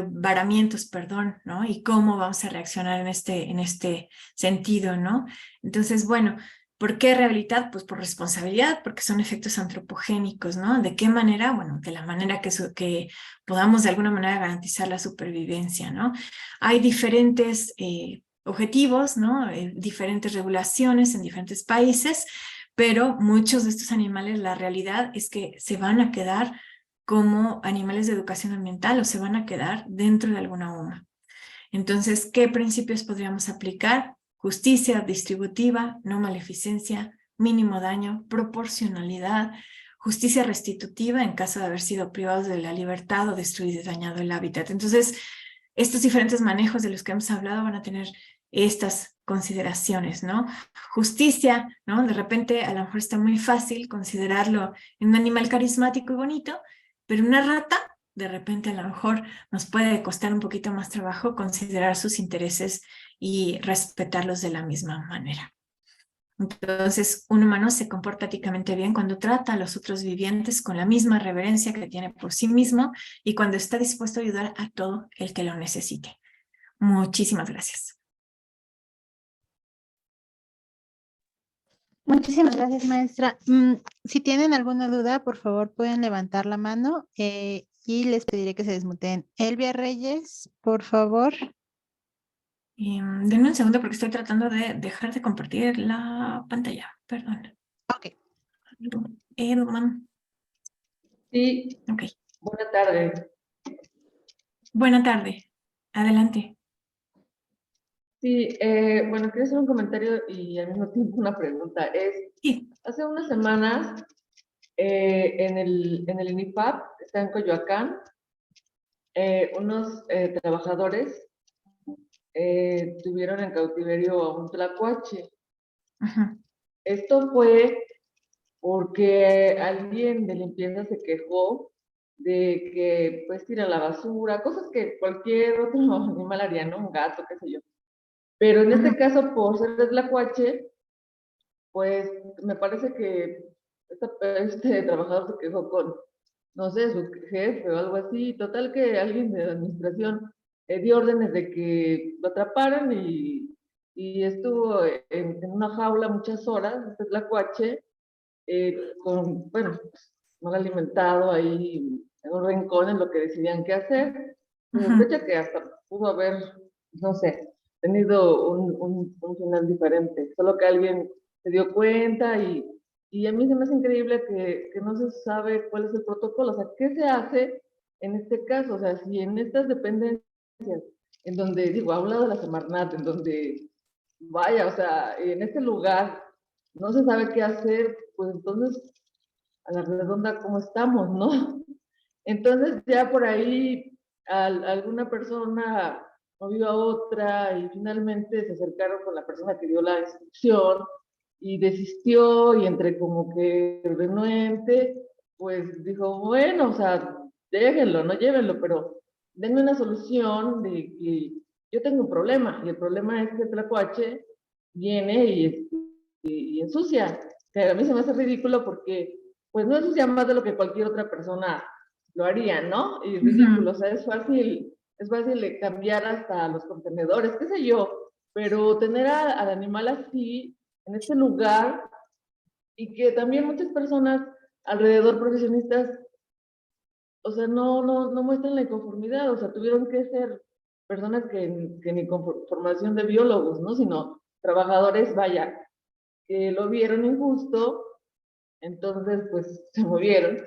Speaker 3: varamientos, perdón, ¿no? Y cómo vamos a reaccionar en este sentido, ¿no? Entonces, bueno, ¿por qué rehabilitar? Pues por responsabilidad, porque son efectos antropogénicos, ¿no? ¿De qué manera? Bueno, de la manera que podamos de alguna manera garantizar la supervivencia, ¿no? Hay diferentes objetivos, ¿no? Diferentes regulaciones en diferentes países, pero muchos de estos animales, la realidad es que se van a quedar como animales de educación ambiental o se van a quedar dentro de alguna UMA. Entonces, ¿qué principios podríamos aplicar? Justicia distributiva, no maleficencia, mínimo daño, proporcionalidad, justicia restitutiva en caso de haber sido privados de la libertad o destruido y dañado el hábitat. Entonces, estos diferentes manejos de los que hemos hablado van a tener estas consideraciones, ¿no? Justicia, ¿no? De repente a lo mejor está muy fácil considerarlo en un animal carismático y bonito, pero una rata, de repente a lo mejor nos puede costar un poquito más trabajo considerar sus intereses y respetarlos de la misma manera. Entonces, un humano se comporta éticamente bien cuando trata a los otros vivientes con la misma reverencia que tiene por sí mismo y cuando está dispuesto a ayudar a todo el que lo necesite. Muchísimas gracias.
Speaker 1: Muchísimas gracias, maestra. Si tienen alguna duda, por favor, pueden levantar la mano y les pediré que se desmuteen. Elvia Reyes, por favor.
Speaker 3: Denme un segundo porque estoy tratando de dejar de compartir la pantalla. Perdón.
Speaker 1: Ok.
Speaker 3: Edman.
Speaker 4: Sí,
Speaker 3: Ok.
Speaker 4: buena tarde.
Speaker 3: Buena tarde. Adelante.
Speaker 4: Sí, bueno, quería hacer un comentario y al mismo tiempo una pregunta.
Speaker 3: Sí.
Speaker 4: Hace unas semanas en el INIPAP, está en Coyoacán, unos trabajadores tuvieron en cautiverio a un tlacuache.
Speaker 3: Ajá.
Speaker 4: Esto fue porque alguien de limpieza se quejó de que pues tira la basura, cosas que cualquier otro animal haría, ¿no? Un gato, qué sé yo. Pero en este caso, por ser de Tlacuache, pues me parece que este trabajador se quejó con, no sé, su jefe o algo así. Total que alguien de la administración dio órdenes de que lo atraparan y y estuvo en una jaula muchas horas, este tlacuache, bueno, pues, mal alimentado ahí en un rincón en lo que decidían qué hacer. Se sospecha que hasta pudo haber, no sé, tenido un final diferente, solo que alguien se dio cuenta y a mí se me hace increíble que no se sabe cuál es el protocolo, o sea, ¿qué se hace en este caso? O sea, si en estas dependencias, en donde, digo, a un lado de la Semarnat, en donde, vaya, o sea, en este lugar no se sabe qué hacer, pues entonces a la redonda cómo estamos, ¿no? Entonces ya por ahí alguna persona movió a otra y finalmente se acercaron con la persona que dio la instrucción y desistió y entre como que renuente, pues dijo, bueno, o sea, déjenlo, no llévenlo, pero denme una solución de que yo tengo un problema y el problema es que el tlacuache viene y ensucia, que a mí se me hace ridículo porque pues no ensucia más de lo que cualquier otra persona lo haría, ¿no? Y ridículo, o sea, es fácil cambiar hasta los contenedores, qué sé yo, pero tener al animal así, en este lugar, y que también muchas personas alrededor, profesionistas, o sea, no muestran la inconformidad, o sea, tuvieron que ser personas que ni con formación de biólogos, ¿no? Sino trabajadores, vaya, que lo vieron injusto, entonces pues se movieron,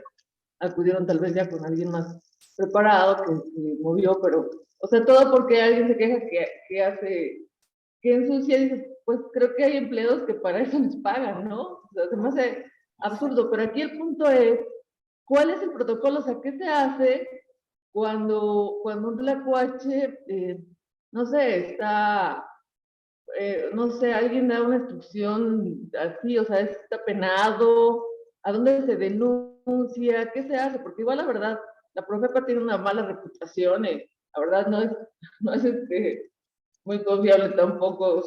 Speaker 4: acudieron tal vez ya con alguien más preparado que movió, pero, o sea, todo porque alguien se queja que hace, que ensucia, y dices, pues creo que hay empleos que para eso les pagan, ¿no? O sea, se me hace absurdo, pero aquí el punto es, ¿cuál es el protocolo? O sea, ¿qué se hace cuando un tlacuache, no sé, está no sé, alguien da una instrucción así, o sea, está penado, ¿a dónde se denuncia? ¿Qué se hace? Porque igual la verdad, la Profepa tiene una mala reputación, la verdad no es muy confiable tampoco,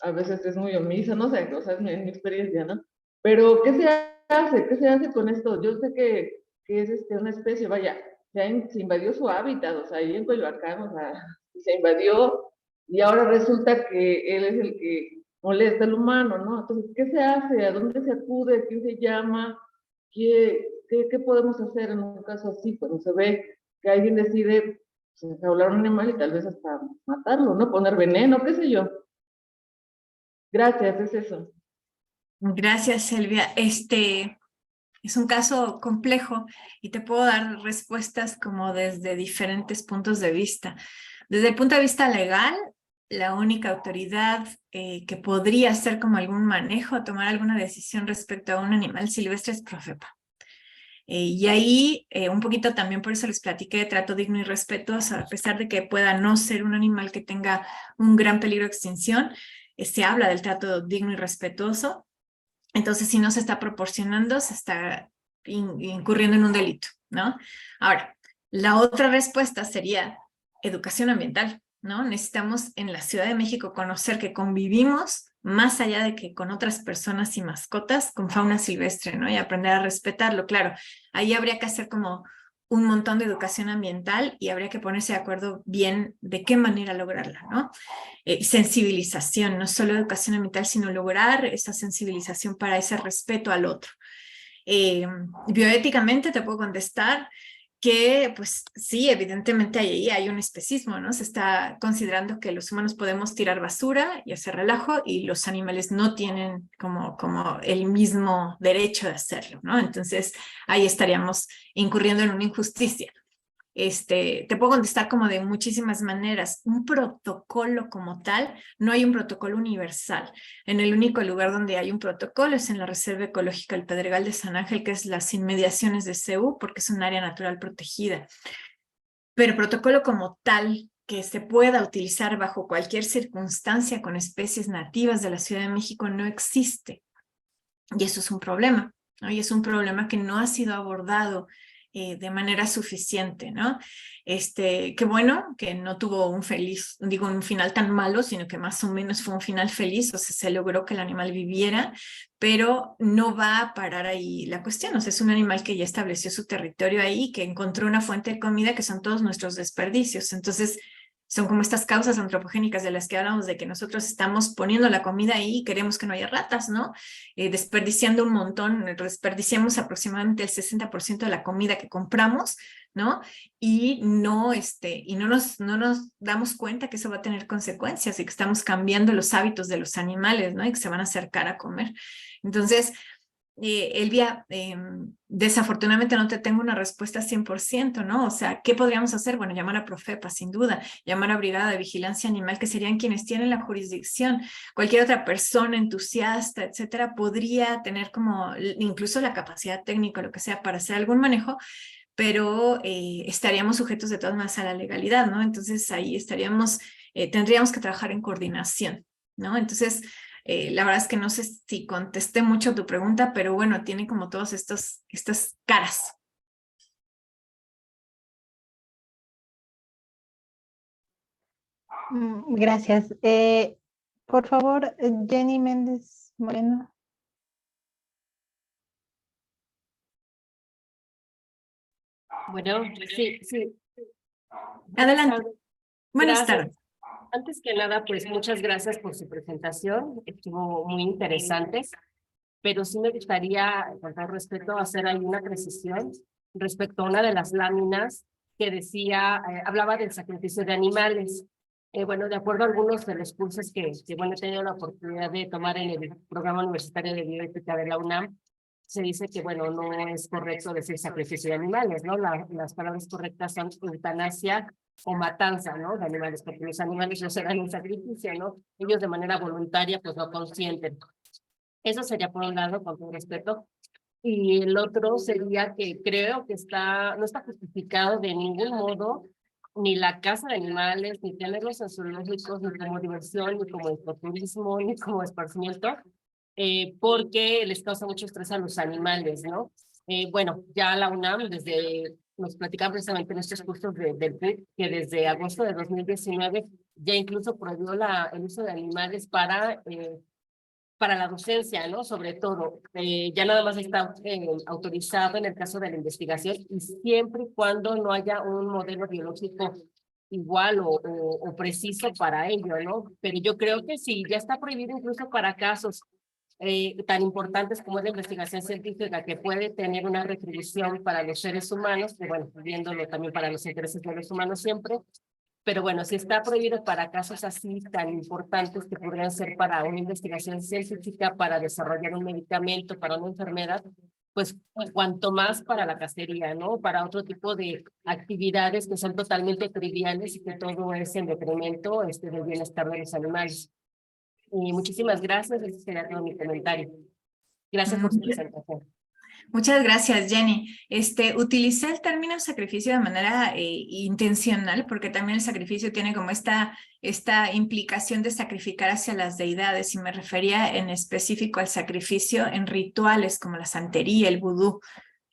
Speaker 4: a veces es muy omisa, no sé, o sea, es mi experiencia, ¿no? Pero, ¿qué se hace? ¿Qué se hace con esto? Yo sé que es una especie, vaya, se invadió su hábitat, o sea, ahí en Coyoacán, o sea, se invadió y ahora resulta que él es el que molesta al humano, ¿no? Entonces, ¿qué se hace? ¿A dónde se acude? ¿Quién se llama? ¿Qué podemos hacer en un caso así? Cuando se ve que alguien decide pues, enjaular un animal y tal vez hasta matarlo, ¿no? Poner veneno, qué sé yo. Gracias, es eso.
Speaker 3: Gracias, Silvia. Es un caso complejo y te puedo dar respuestas como desde diferentes puntos de vista. Desde el punto de vista legal, la única autoridad que podría hacer como algún manejo, tomar alguna decisión respecto a un animal silvestre es Profepa. Y ahí, un poquito también por eso les platiqué de trato digno y respetuoso, a pesar de que pueda no ser un animal que tenga un gran peligro de extinción, se habla del trato digno y respetuoso. Entonces, si no se está proporcionando, se está incurriendo en un delito, ¿no? Ahora, la otra respuesta sería educación ambiental, ¿no? Necesitamos en la Ciudad de México conocer que convivimos más allá de que con otras personas y mascotas, con fauna silvestre, ¿no? Y aprender a respetarlo, claro. Ahí habría que hacer como un montón de educación ambiental y habría que ponerse de acuerdo bien de qué manera lograrla, ¿no? Sensibilización, no solo educación ambiental, sino lograr esa sensibilización para ese respeto al otro. Bioéticamente te puedo contestar que, pues sí, evidentemente ahí hay un especismo, ¿no? Se está considerando que los humanos podemos tirar basura y hacer relajo y los animales no tienen como el mismo derecho de hacerlo, ¿no? Entonces ahí estaríamos incurriendo en una injusticia. Te puedo contestar como de muchísimas maneras. Un protocolo como tal, no hay un protocolo universal. En el único lugar donde hay un protocolo es en la Reserva Ecológica El Pedregal de San Ángel, que es las inmediaciones de CEU, porque es un área natural protegida. Pero protocolo como tal, que se pueda utilizar bajo cualquier circunstancia con especies nativas de la Ciudad de México, no existe. Y eso es un problema, ¿no? Y es un problema que no ha sido abordado de manera suficiente, ¿no? Qué bueno que no tuvo un final tan malo, sino que más o menos fue un final feliz, o sea, se logró que el animal viviera, pero no va a parar ahí la cuestión, o sea, es un animal que ya estableció su territorio ahí, que encontró una fuente de comida que son todos nuestros desperdicios, entonces Son como estas causas antropogénicas de las que hablamos, de que nosotros estamos poniendo la comida ahí y queremos que no haya ratas, ¿no? Desperdiciando un montón, desperdiciamos aproximadamente el 60% de la comida que compramos, ¿no? Y no nos damos cuenta que eso va a tener consecuencias y que estamos cambiando los hábitos de los animales, ¿no? Y que se van a acercar a comer. Entonces, Elvia, desafortunadamente no te tengo una respuesta 100%, ¿no? O sea, ¿qué podríamos hacer? Bueno, llamar a Profepa, sin duda, llamar a Brigada de Vigilancia Animal, que serían quienes tienen la jurisdicción. Cualquier otra persona entusiasta, etcétera, podría tener como incluso la capacidad técnica, lo que sea, para hacer algún manejo, pero estaríamos sujetos de todas maneras a la legalidad, ¿no? Entonces ahí tendríamos que trabajar en coordinación, ¿no? Entonces, la verdad es que no sé si contesté mucho tu pregunta, pero bueno, tiene como todas estas caras.
Speaker 1: Gracias. Por favor, Jenny Méndez Moreno.
Speaker 5: Bueno, sí.
Speaker 3: Adelante. Buenas tardes.
Speaker 5: Antes que nada, pues muchas gracias por su presentación. Estuvo muy interesante, pero sí me gustaría, con todo respeto, hacer ahí una precisión respecto a una de las láminas que decía, hablaba del sacrificio de animales. Bueno, de acuerdo a algunos de los cursos que bueno, he tenido la oportunidad de tomar en el programa universitario de bioética de la UNAM, se dice que, bueno, no es correcto decir sacrificio de animales, ¿no? Las palabras correctas son eutanasia o matanza, ¿no? De animales, porque los animales no se dan un sacrificio, ¿no? Ellos de manera voluntaria, pues lo consienten. Eso sería por un lado, con todo respeto. Y el otro sería que creo que no está justificado de ningún modo ni la caza de animales, ni tenerlos en zoológicos, ni como diversión, ni como ecoturismo, ni como esparcimiento, porque les causa mucho estrés a los animales, ¿no? Bueno, ya la UNAM nos platican precisamente en estos cursos del PUC, que desde agosto de 2019 ya incluso prohibió el uso de animales para la docencia, ¿no? Sobre todo, ya nada más está autorizado en el caso de la investigación y siempre y cuando no haya un modelo biológico igual o preciso para ello, ¿no? Pero yo creo que sí, ya está prohibido incluso para casos tan importantes como es la investigación científica, que puede tener una retribución para los seres humanos, que bueno, viéndolo también para los intereses de los humanos siempre, pero bueno, si está prohibido para casos así tan importantes que podrían ser para una investigación científica, para desarrollar un medicamento, para una enfermedad, pues cuanto más para la cacería, ¿no? Para otro tipo de actividades que son totalmente triviales y que todo es en detrimento del bienestar de los animales. Y muchísimas gracias, ese sería todo mi comentario. Gracias por su presentación.
Speaker 3: Muchas gracias, Jenny. Utilicé el término sacrificio de manera intencional, porque también el sacrificio tiene como esta implicación de sacrificar hacia las deidades, y me refería en específico al sacrificio en rituales como la santería, el vudú,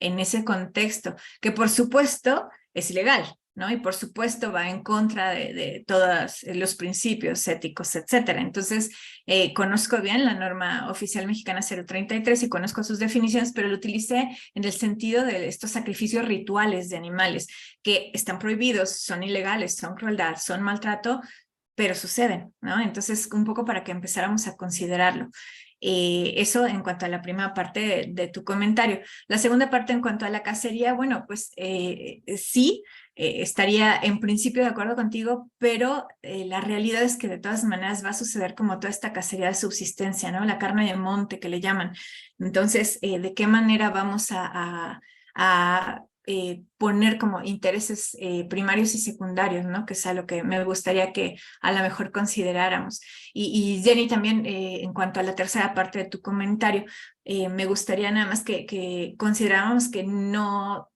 Speaker 3: en ese contexto, que por supuesto es ilegal, ¿no? Y por supuesto va en contra de todos los principios éticos, etcétera. Entonces, conozco bien la norma oficial mexicana 033 y conozco sus definiciones, pero lo utilicé en el sentido de estos sacrificios rituales de animales que están prohibidos, son ilegales, son crueldad, son maltrato, pero suceden, ¿no? Entonces, un poco para que empezáramos a considerarlo. Eso en cuanto a la primera parte de tu comentario. La segunda parte en cuanto a la cacería, bueno, pues sí, estaría en principio de acuerdo contigo, pero la realidad es que de todas maneras va a suceder como toda esta cacería de subsistencia, ¿no? La carne de monte que le llaman. Entonces, ¿de qué manera vamos a poner como intereses primarios y secundarios, ¿no? Que es a lo que me gustaría que a lo mejor consideráramos. Y Jenny, también en cuanto a la tercera parte de tu comentario, me gustaría nada más que consideráramos que no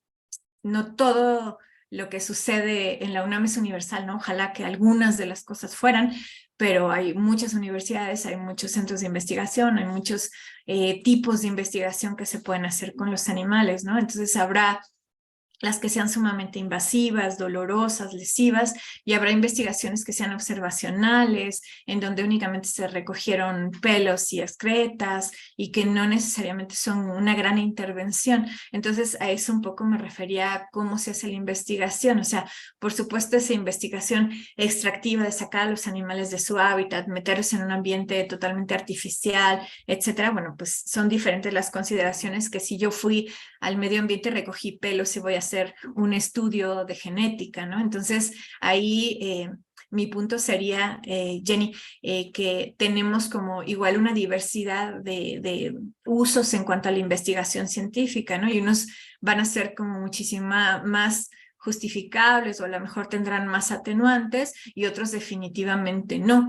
Speaker 3: todo lo que sucede en la UNAM es universal, ¿no? Ojalá que algunas de las cosas fueran, pero hay muchas universidades, hay muchos centros de investigación, hay muchos tipos de investigación que se pueden hacer con los animales, ¿no? Entonces habrá las que sean sumamente invasivas, dolorosas, lesivas, y habrá investigaciones que sean observacionales, en donde únicamente se recogieron pelos y excretas y que no necesariamente son una gran intervención. Entonces a eso un poco me refería a cómo se hace la investigación. O sea, por supuesto esa investigación extractiva de sacar a los animales de su hábitat, meterlos en un ambiente totalmente artificial, etcétera. Bueno, pues son diferentes las consideraciones que si yo fui al medio ambiente, recogí pelos y voy a hacer un estudio de genética, ¿no? Entonces, ahí mi punto sería, Jenny, que tenemos como igual una diversidad de usos en cuanto a la investigación científica, ¿no? Y unos van a ser como muchísima más justificables o a lo mejor tendrán más atenuantes y otros definitivamente no.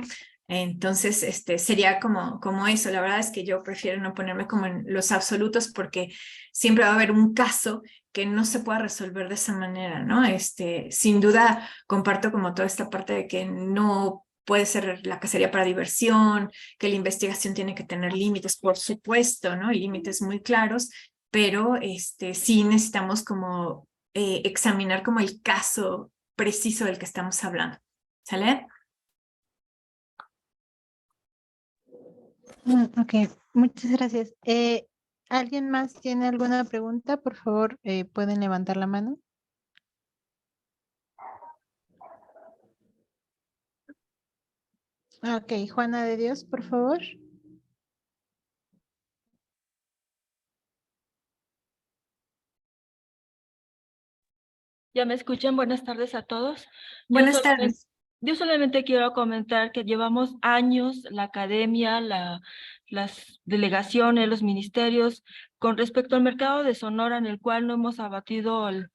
Speaker 3: Entonces, sería como eso. La verdad es que yo prefiero no ponerme como en los absolutos porque siempre va a haber un caso que no se pueda resolver de esa manera, ¿no? Sin duda comparto como toda esta parte de que no puede ser la cacería para diversión, que la investigación tiene que tener límites, por supuesto, ¿no? Y límites muy claros, pero sí necesitamos como examinar como el caso preciso del que estamos hablando. ¿Sale?
Speaker 1: Ok, muchas gracias. ¿Alguien más tiene alguna pregunta? Por favor, pueden levantar la mano. Ok, Juana de Dios, por favor.
Speaker 6: ¿Ya me escuchan? Buenas tardes a todos.
Speaker 3: Buenas tardes.
Speaker 6: Yo solamente quiero comentar que llevamos años, la academia, las delegaciones, los ministerios, con respecto al mercado de Sonora, en el cual no hemos abatido el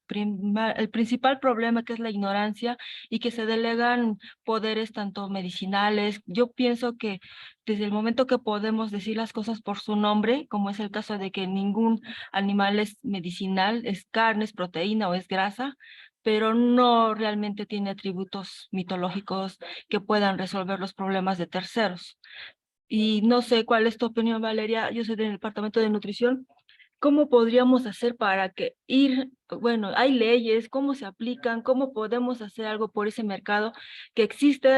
Speaker 6: principal problema, que es la ignorancia, y que se delegan poderes tanto medicinales. Yo pienso que desde el momento que podemos decir las cosas por su nombre, como es el caso de que ningún animal es medicinal, es carne, es proteína o es grasa, pero no realmente tiene atributos mitológicos que puedan resolver los problemas de terceros. Y no sé cuál es tu opinión, Valeria. Yo soy del Departamento de Nutrición. ¿Cómo podríamos hacer para bueno, hay leyes, cómo se aplican, cómo podemos hacer algo por ese mercado que existe?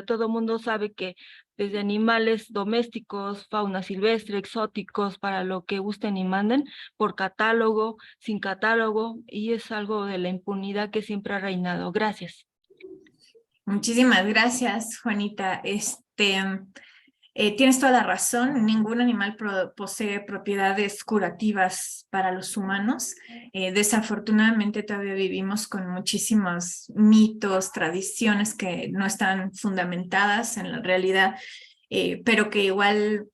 Speaker 6: Todo el mundo sabe que desde animales domésticos, fauna silvestre, exóticos, para lo que gusten y manden, por catálogo, sin catálogo, y es algo de la impunidad que siempre ha reinado. Gracias.
Speaker 3: Muchísimas gracias, Juanita. Tienes toda la razón, ningún animal posee propiedades curativas para los humanos. Desafortunadamente todavía vivimos con muchísimos mitos, tradiciones que no están fundamentadas en la realidad, pero que igual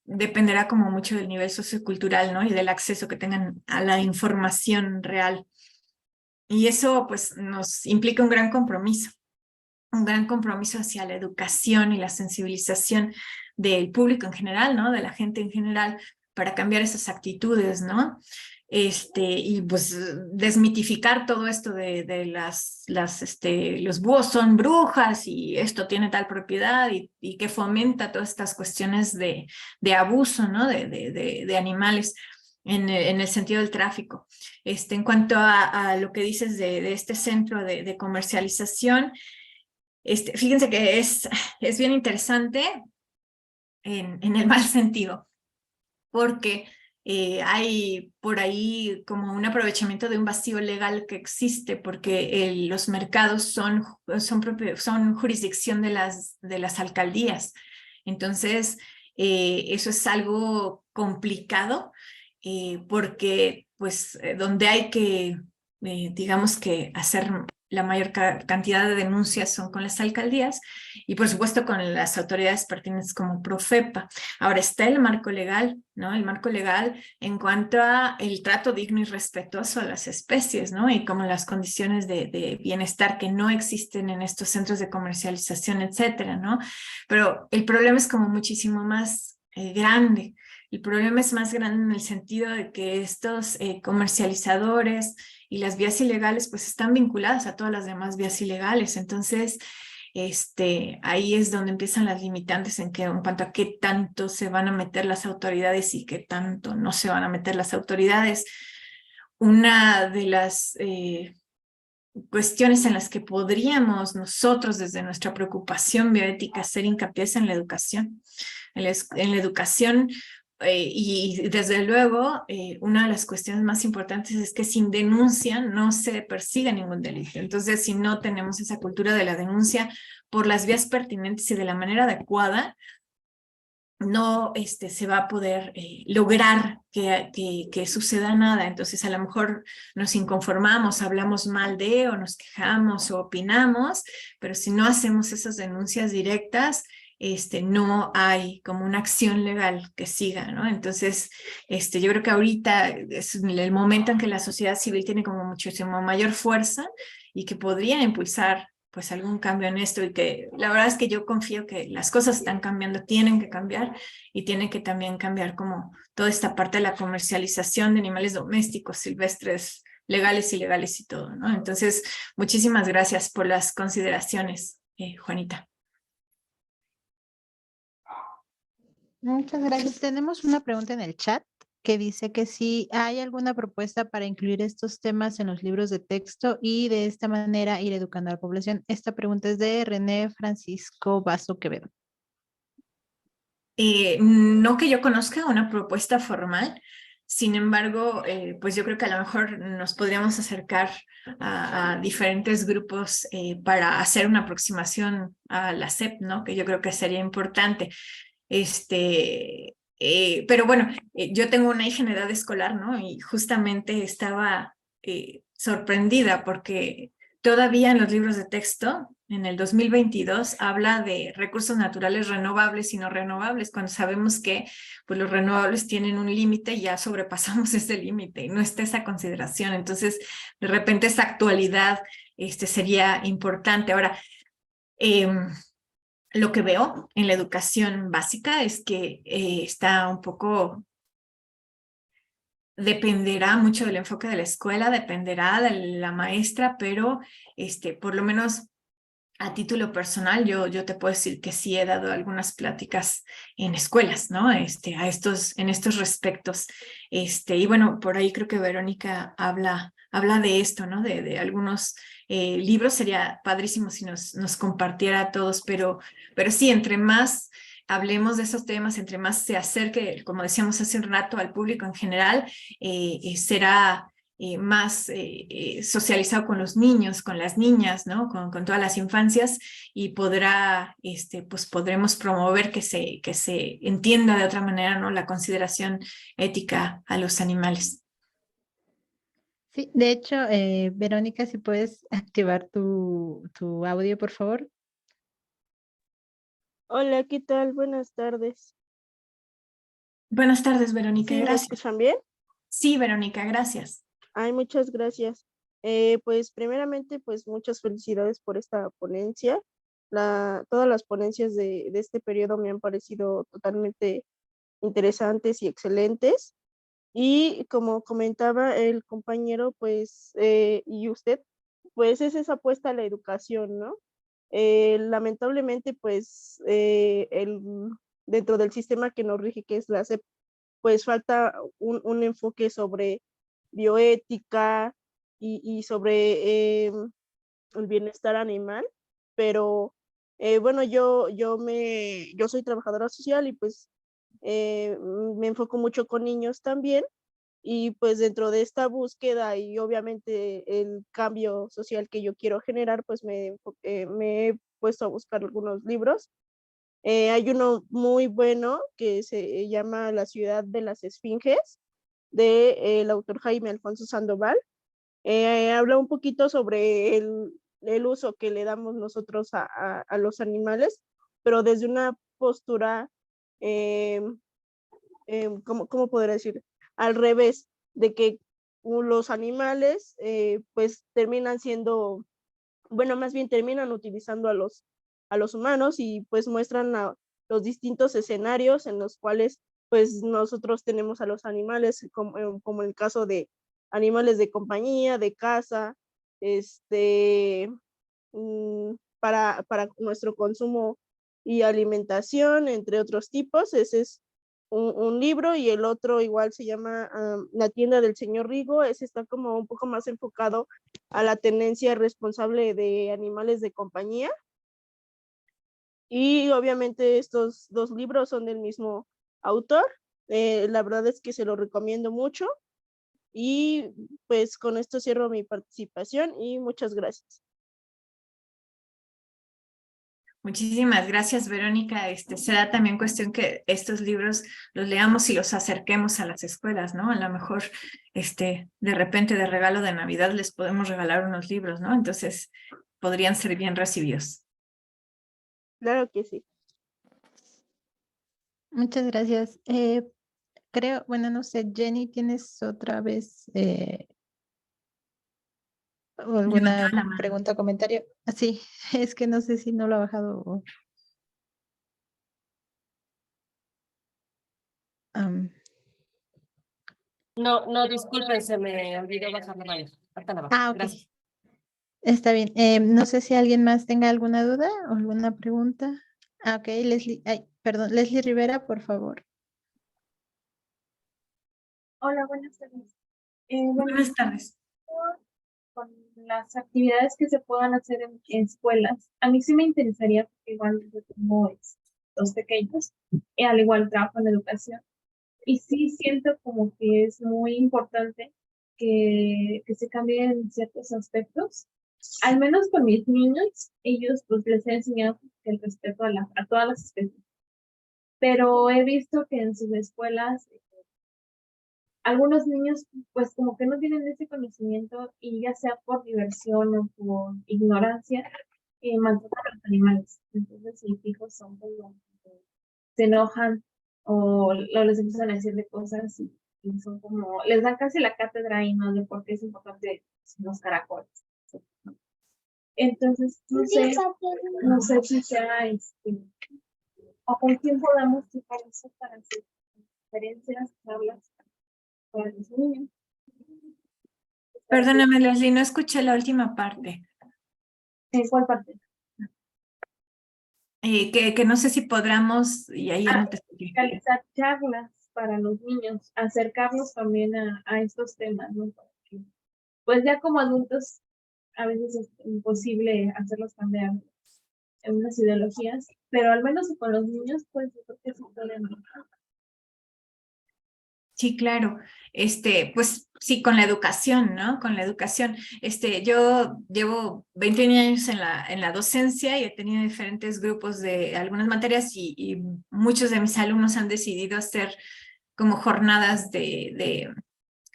Speaker 3: dependerá como mucho del nivel sociocultural, ¿no? Y del acceso que tengan a la información real. Y eso pues nos implica un gran compromiso hacia la educación y la sensibilización del público en general, ¿no? De la gente en general, para cambiar esas actitudes, ¿no? Y pues desmitificar todo esto de los búhos son brujas y esto tiene tal propiedad y que fomenta todas estas cuestiones de abuso, ¿no? De animales en el sentido del tráfico. En cuanto a lo que dices de este centro de comercialización, fíjense que es bien interesante en el mal sentido, porque hay por ahí como un aprovechamiento de un vacío legal que existe, porque los mercados son jurisdicción de las alcaldías. Entonces, eso es algo complicado, porque pues donde hay que, digamos que hacer la mayor cantidad de denuncias son con las alcaldías y por supuesto con las autoridades pertinentes como Profepa. Ahora está el marco legal, ¿no? El marco legal en cuanto a el trato digno y respetuoso a las especies, ¿no? Y como las condiciones de bienestar que no existen en estos centros de comercialización, etcétera, ¿no? Pero el problema es como muchísimo más grande. El problema es más grande en el sentido de que estos comercializadores y las vías ilegales pues están vinculadas a todas las demás vías ilegales. Entonces, ahí es donde empiezan las limitantes en cuanto a qué tanto se van a meter las autoridades y qué tanto no se van a meter las autoridades. una de las cuestiones en las que podríamos nosotros desde nuestra preocupación bioética hacer hincapié es en la educación. En la educación y desde luego una de las cuestiones más importantes es que sin denuncia no se persigue ningún delito. Entonces, si no tenemos esa cultura de la denuncia por las vías pertinentes y de la manera adecuada, no se va a poder lograr que suceda nada. Entonces a lo mejor nos inconformamos, hablamos mal de o nos quejamos o opinamos, pero si no hacemos esas denuncias directas, no hay como una acción legal que siga, ¿no? Entonces, yo creo que ahorita es el momento en que la sociedad civil tiene como muchísimo mayor fuerza y que podría impulsar pues algún cambio en esto y que la verdad es que yo confío que las cosas están cambiando, tienen que cambiar y tiene que también cambiar como toda esta parte de la comercialización de animales domésticos, silvestres, legales, ilegales y todo, ¿no? Entonces, muchísimas gracias por las consideraciones, Juanita.
Speaker 1: Muchas gracias. Tenemos una pregunta en el chat que dice que si hay alguna propuesta para incluir estos temas en los libros de texto y de esta manera ir educando a la población. Esta pregunta es de René Francisco Basso Quevedo.
Speaker 3: No que yo conozca una propuesta formal, sin embargo, pues yo creo que a lo mejor nos podríamos acercar a diferentes grupos para hacer una aproximación a la SEP, ¿no? Que yo creo que sería importante. Pero bueno, yo tengo una hija en edad escolar, ¿no? Y justamente estaba sorprendida porque todavía en los libros de texto, en el 2022, habla de recursos naturales renovables y no renovables, cuando sabemos que pues, los renovables tienen un límite y ya sobrepasamos ese límite y no está esa consideración. Entonces, de repente esa actualidad sería importante. Ahora, lo que veo en la educación básica es que está un poco, dependerá mucho del enfoque de la escuela, dependerá de la maestra, pero por lo menos a título personal, yo te puedo decir que sí he dado algunas pláticas en escuelas, ¿no? En estos respectos. Y bueno, por ahí creo que Verónica habla de esto, ¿no? De algunos libros, sería padrísimo si nos compartiera a todos, pero sí, entre más hablemos de esos temas, entre más se acerque, como decíamos hace un rato, al público en general, será más socializado con los niños, con las niñas, ¿no? Con todas las infancias y pues podremos promover que se entienda de otra manera, ¿no? La consideración ética a los animales.
Speaker 1: Sí, de hecho, Verónica, si puedes activar tu audio, por favor.
Speaker 7: Hola, ¿qué tal? Buenas tardes.
Speaker 3: Buenas tardes, Verónica,
Speaker 7: ¿Sí me
Speaker 3: gracias.
Speaker 7: escuchan bien?
Speaker 3: Sí, Verónica, gracias.
Speaker 7: Ay, muchas gracias. Pues primeramente, pues muchas felicidades por esta ponencia. Todas las ponencias de este periodo me han parecido totalmente interesantes y excelentes. Y como comentaba el compañero, pues, y usted, pues es esa apuesta a la educación, ¿no? Lamentablemente, pues, dentro del sistema que nos rige, que es la SEP, pues falta un enfoque sobre bioética y sobre el bienestar animal, pero bueno, yo soy trabajadora social y pues me enfoco mucho con niños también y pues dentro de esta búsqueda y obviamente el cambio social que yo quiero generar, pues me he puesto a buscar algunos libros. Hay uno muy bueno que se llama La ciudad de las esfinges, de el autor Jaime Alfonso Sandoval. Habla un poquito sobre el uso que le damos nosotros a los animales, pero desde una postura, ¿cómo podría decir? Al revés, de que los animales pues terminan siendo, bueno, más bien terminan utilizando a los humanos y pues muestran los distintos escenarios en los cuales pues nosotros tenemos a los animales, como el caso de animales de compañía, de caza, para nuestro consumo y alimentación, entre otros tipos. Ese es un libro, y el otro igual se llama La tienda del señor Rigo. Ese está como un poco más enfocado a la tenencia responsable de animales de compañía. Y obviamente estos dos libros son del mismo autor. La verdad es que se lo recomiendo mucho. Y pues con esto cierro mi participación y muchas gracias.
Speaker 3: Muchísimas gracias, Verónica. Será también cuestión que estos libros los leamos y los acerquemos a las escuelas, ¿no? A lo mejor, de repente de regalo de Navidad les podemos regalar unos libros, ¿no? Entonces, podrían ser bien recibidos.
Speaker 7: Claro que sí.
Speaker 1: Muchas gracias. Creo, bueno, no sé, Jenny, ¿tienes otra vez alguna
Speaker 3: Levantaba la mano.
Speaker 1: pregunta o comentario? Sí, es que no sé si no lo ha bajado.
Speaker 5: No, disculpen, se me olvidó bajar la mano. Ahorita la bajo.
Speaker 1: Ok.
Speaker 5: Gracias.
Speaker 1: Está bien. No sé si alguien más tenga alguna duda o alguna pregunta. Ok, Leslie, ay, perdón, Leslie Rivera, por favor.
Speaker 8: Hola, buenas tardes.
Speaker 3: Buenas tardes.
Speaker 8: Con las actividades que se puedan hacer en escuelas, a mí sí me interesaría, porque igual yo tengo dos pequeños, y al igual trabajo en educación, y sí siento como que es muy importante que se cambien ciertos aspectos. Al menos con mis niños, ellos pues les he enseñado el respeto a todas las especies, pero he visto que en sus escuelas algunos niños pues como que no tienen ese conocimiento, y ya sea por diversión o por ignorancia, maltratan a los animales. Entonces mis hijos son como que se enojan o les empiezan a decir de cosas, y son como, les dan casi la cátedra ahí, ¿no? De por qué es importante los caracoles. Entonces, no sé si sea o con quién podamos checar eso para hacer conferencias, charlas para los niños.
Speaker 3: Perdóname, Leslie, no escuché la última parte.
Speaker 8: ¿En cuál parte?
Speaker 3: Que no sé si podamos, y ahí ya no te escuché.
Speaker 8: Realizar charlas para los niños, acercarlos también a estos temas, ¿no? Porque, pues ya como adultos a veces es imposible hacerlos cambiar en unas ideologías, pero al menos con los niños, pues yo creo que sí pueden.
Speaker 3: Sí, claro. Pues sí, con la educación, ¿no? Con la educación. Yo llevo 21 años en la docencia y he tenido diferentes grupos de algunas materias y muchos de mis alumnos han decidido hacer como jornadas de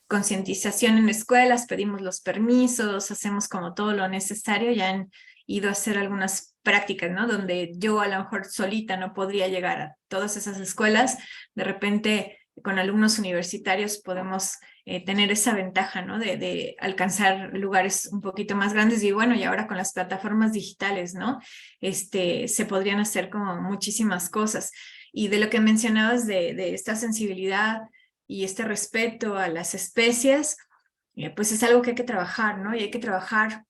Speaker 3: concientización en escuelas, pedimos los permisos, hacemos como todo lo necesario, ya han ido a hacer algunas prácticas, ¿no? Donde yo a lo mejor solita no podría llegar a todas esas escuelas, de repente con alumnos universitarios podemos tener esa ventaja, ¿no? De alcanzar lugares un poquito más grandes, y bueno, y ahora con las plataformas digitales, ¿no? Se podrían hacer como muchísimas cosas. Y de lo que mencionabas de esta sensibilidad y este respeto a las especies, pues es algo que hay que trabajar, ¿no? Y hay que trabajar,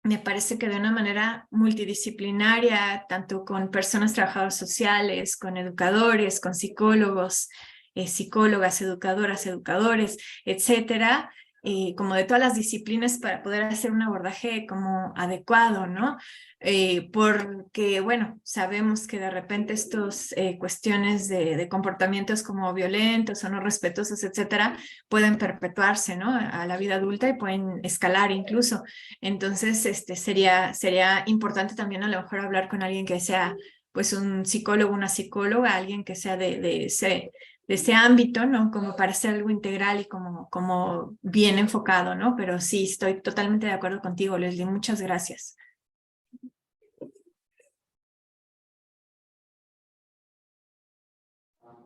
Speaker 3: me parece que de una manera multidisciplinaria, tanto con personas trabajadoras sociales, con educadores, con psicólogos, psicólogas, educadoras, educadores, etcétera, como de todas las disciplinas para poder hacer un abordaje como adecuado, ¿no? Porque, bueno, sabemos que de repente estos cuestiones de comportamientos como violentos o no respetuosos, etcétera, pueden perpetuarse, ¿no? A la vida adulta y pueden escalar incluso. Entonces, sería importante también a lo mejor hablar con alguien que sea pues un psicólogo, una psicóloga, alguien que sea de ese ámbito, ¿no? Como para hacer algo integral y como bien enfocado, ¿no? Pero sí, estoy totalmente de acuerdo contigo, Leslie. Muchas gracias.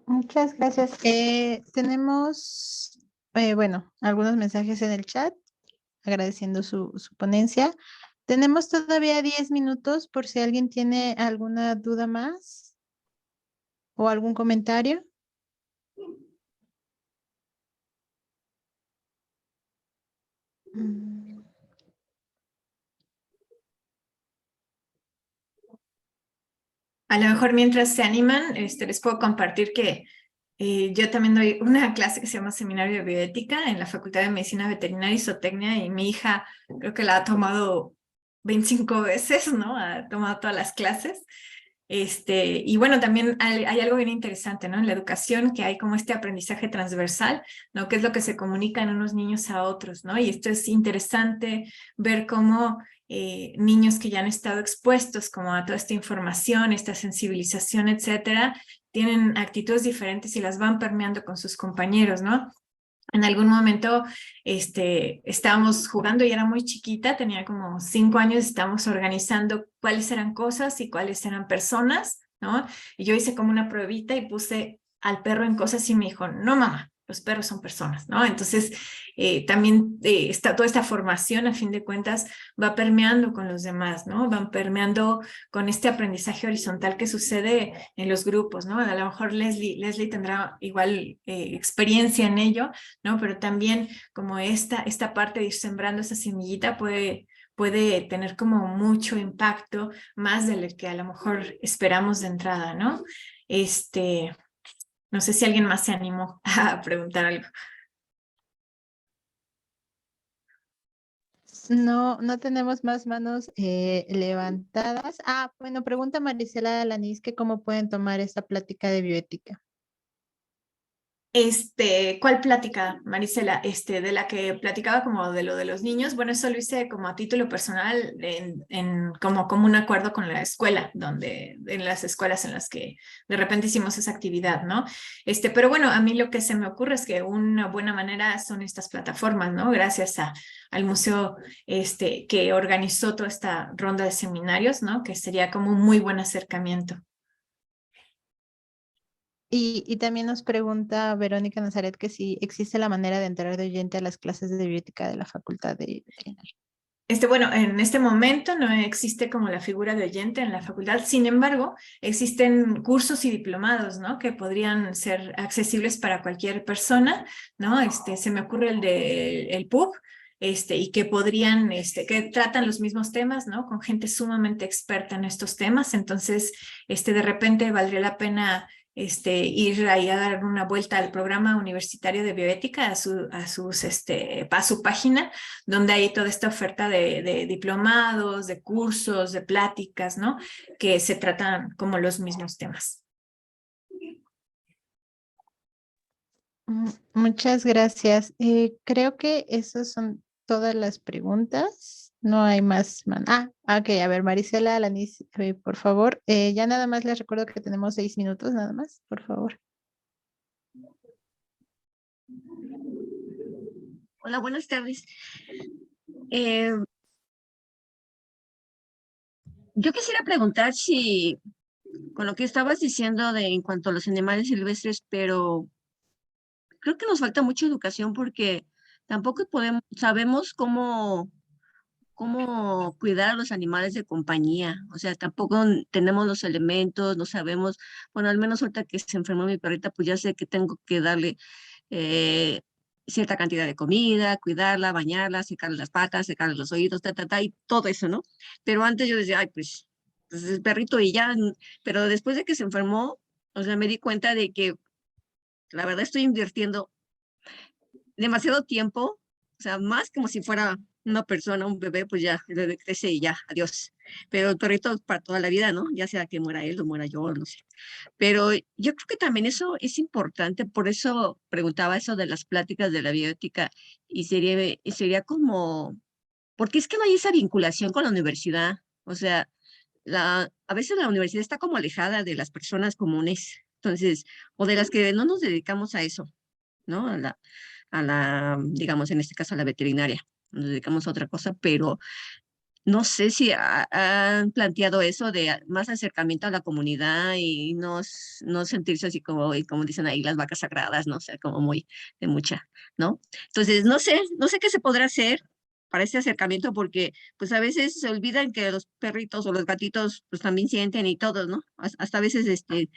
Speaker 1: Muchas gracias. Tenemos, bueno, algunos mensajes en el chat agradeciendo su ponencia. Tenemos todavía 10 minutos por si alguien tiene alguna duda más o algún comentario.
Speaker 3: A lo mejor mientras se animan, les puedo compartir que yo también doy una clase que se llama Seminario de Bioética en la Facultad de Medicina Veterinaria y Zootecnia, y mi hija creo que la ha tomado 25 veces, ¿no? Ha tomado todas las clases. Y bueno, también hay algo bien interesante, ¿no? En la educación, que hay como este aprendizaje transversal, ¿no? Que es lo que se comunican unos niños a otros, ¿no? Y esto es interesante ver cómo niños que ya han estado expuestos como a toda esta información, esta sensibilización, etcétera, tienen actitudes diferentes y las van permeando con sus compañeros, ¿no? En algún momento estábamos jugando y era muy chiquita, tenía como 5 años, estábamos organizando cuáles eran cosas y cuáles eran personas, ¿no? Y yo hice como una pruebita y puse al perro en cosas y me dijo, no mamá, los perros son personas, ¿no? Entonces también toda esta formación, a fin de cuentas, va permeando con los demás, ¿no? Van permeando con este aprendizaje horizontal que sucede en los grupos, ¿no? A lo mejor Leslie tendrá igual experiencia en ello, ¿no? Pero también como esta parte de ir sembrando esa semillita puede tener como mucho impacto, más de lo que a lo mejor esperamos de entrada, ¿no? No sé si alguien más se animó a preguntar algo.
Speaker 1: No, no tenemos más manos levantadas. Ah, bueno, pregunta Marisela Alanis que cómo pueden tomar esta plática de bioética.
Speaker 3: ¿Cuál plática, Marisela? De la que platicaba como de lo de los niños. Bueno, eso lo hice como a título personal como un acuerdo con la escuela, en las escuelas en las que de repente hicimos esa actividad, ¿no? Pero bueno, a mí lo que se me ocurre es que una buena manera son estas plataformas, ¿no? Gracias al museo que organizó toda esta ronda de seminarios, ¿no? Que sería como un muy buen acercamiento.
Speaker 1: Y también nos pregunta Verónica Nazaret que si existe la manera de entrar de oyente a las clases de bioética de la Facultad de Veterinaria.
Speaker 3: Bueno, en este momento no existe como la figura de oyente en la facultad, sin embargo, existen cursos y diplomados, ¿no? Que podrían ser accesibles para cualquier persona, ¿no? Se me ocurre el PUB, y que podrían, que tratan los mismos temas, ¿no? Con gente sumamente experta en estos temas, entonces, de repente valdría la pena ir ahí a dar una vuelta al programa universitario de bioética, a su página, donde hay toda esta oferta de diplomados, de cursos, de pláticas, ¿no? Que se tratan como los mismos temas.
Speaker 1: Muchas gracias. Creo que esas son todas las preguntas. No hay más. Ok, a ver, Marisela Alanis, por favor. Ya nada más les recuerdo que tenemos 6 minutos, nada más, por favor.
Speaker 9: Hola, buenas tardes. Yo quisiera preguntar si, con lo que estabas diciendo en cuanto a los animales silvestres, pero creo que nos falta mucha educación porque tampoco sabemos cómo cuidar a los animales de compañía. O sea, tampoco tenemos los elementos, no sabemos, bueno, al menos ahorita que se enfermó mi perrita, pues ya sé que tengo que darle cierta cantidad de comida, cuidarla, bañarla, secarle las patas, secarle los oídos, y todo eso, ¿no? Pero antes yo decía, ay, pues es perrito y ya, pero después de que se enfermó, o sea, me di cuenta de que la verdad estoy invirtiendo demasiado tiempo, o sea, más como si fuera una persona, un bebé, pues ya, el bebé crece y ya, adiós. Pero el perrito para toda la vida, ¿no? Ya sea que muera él o muera yo, no sé. Pero yo creo que también eso es importante, por eso preguntaba eso de las pláticas de la bioética y sería como, porque es que no hay esa vinculación con la universidad, o sea, a veces la universidad está como alejada de las personas comunes, entonces, o de las que no nos dedicamos a eso, ¿no? Digamos, en este caso a la veterinaria, nos dedicamos a otra cosa, pero no sé si han planteado eso de más acercamiento a la comunidad y no sentirse así como dicen ahí las vacas sagradas, ¿no? O sea, como muy de mucha, ¿no? Entonces, no sé qué se podrá hacer para ese acercamiento porque pues a veces se olvidan que los perritos o los gatitos pues también sienten y todos, ¿no? Hasta a veces hay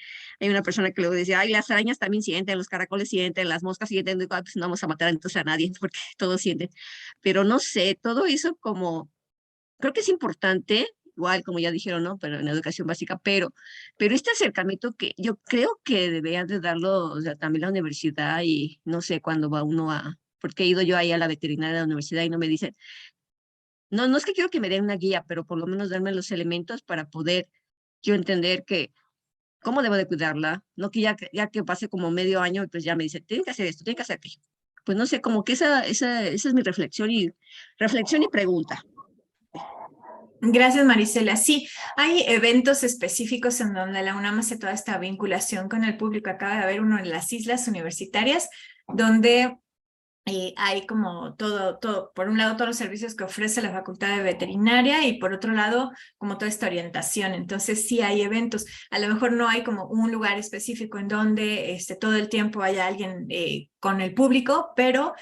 Speaker 9: una persona que luego decía, ay, las arañas también sienten, los caracoles sienten, las moscas sienten, digo, pues no vamos a matar entonces a nadie porque todos sienten. Pero no sé, todo eso como creo que es importante igual como ya dijeron, ¿no? Pero en la educación básica, pero este acercamiento que yo creo que debería de darlo, o sea, también la universidad y no sé cuándo va uno porque he ido yo ahí a la veterinaria de la universidad y no me dicen, no es que quiero que me den una guía, pero por lo menos darme los elementos para poder yo entender que cómo debo de cuidarla, no que ya que pase como medio año, pues ya me dice, tienen que hacer esto, tienen que hacer aquello. Pues no sé, como que esa es mi reflexión y pregunta.
Speaker 3: Gracias, Marisela. Sí, hay eventos específicos en donde la UNAM hace toda esta vinculación con el público. Acaba de haber uno en las islas universitarias, donde hay como todo, por un lado todos los servicios que ofrece la Facultad de Veterinaria y por otro lado como toda esta orientación. Entonces sí hay eventos, a lo mejor no hay como un lugar específico en donde todo el tiempo haya alguien con el público, pero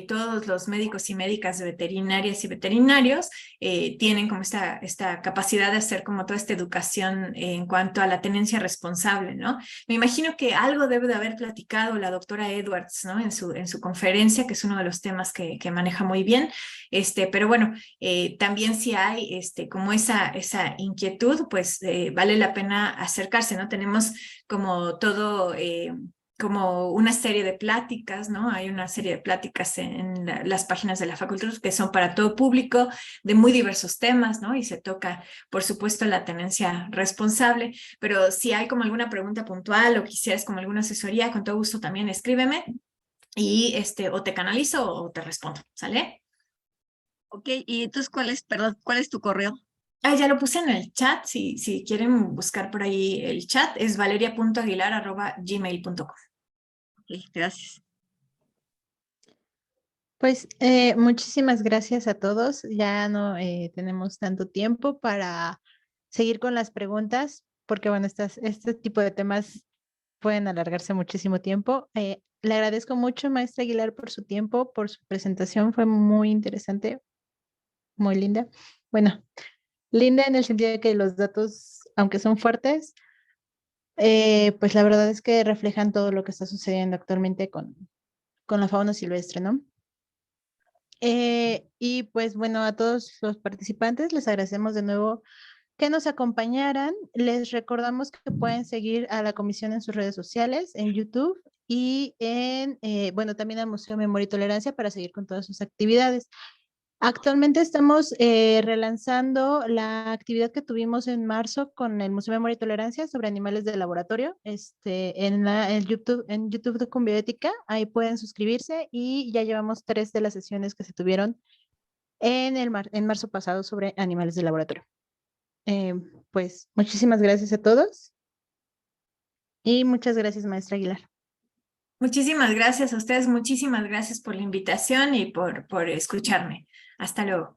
Speaker 3: todos los médicos y médicas veterinarias y veterinarios tienen como esta capacidad de hacer como toda esta educación en cuanto a la tenencia responsable, ¿no? Me imagino que algo debe de haber platicado la doctora Edwards, ¿no? En su conferencia, que es uno de los temas que maneja muy bien, pero bueno, también si hay como esa inquietud, pues vale la pena acercarse, ¿no? Tenemos como todo... como una serie de pláticas, ¿no? Hay una serie de pláticas en las páginas de la facultad que son para todo público, de muy diversos temas, ¿no? Y se toca, por supuesto, la tenencia responsable, pero si hay como alguna pregunta puntual o quisieras como alguna asesoría, con todo gusto también escríbeme y o te canalizo o te respondo, ¿sale?
Speaker 9: Ok, y entonces, ¿cuál es tu correo?
Speaker 3: Ya lo puse en el chat, si quieren buscar por ahí el chat, es valeria.aguilar@gmail.com.
Speaker 9: Ok, gracias.
Speaker 1: Pues muchísimas gracias a todos. Ya no tenemos tanto tiempo para seguir con las preguntas, porque bueno, este tipo de temas pueden alargarse muchísimo tiempo. Le agradezco mucho, maestra Aguilar, por su tiempo, por su presentación. Fue muy interesante, muy linda. Bueno, linda en el sentido de que los datos, aunque son fuertes, pues la verdad es que reflejan todo lo que está sucediendo actualmente con la fauna silvestre, ¿no? Y pues bueno, a todos los participantes les agradecemos de nuevo que nos acompañaran. Les recordamos que pueden seguir a la comisión en sus redes sociales, en YouTube y bueno, también al Museo Memoria y Tolerancia para seguir con todas sus actividades. Actualmente estamos relanzando la actividad que tuvimos en marzo con el Museo Memoria y Tolerancia sobre animales de laboratorio, en YouTube de Conbioética. Ahí pueden suscribirse y ya llevamos 3 de las sesiones que se tuvieron en marzo pasado sobre animales de laboratorio. Pues muchísimas gracias a todos y muchas gracias, maestra Aguilar.
Speaker 3: Muchísimas gracias a ustedes, muchísimas gracias por la invitación y por escucharme. Hasta luego.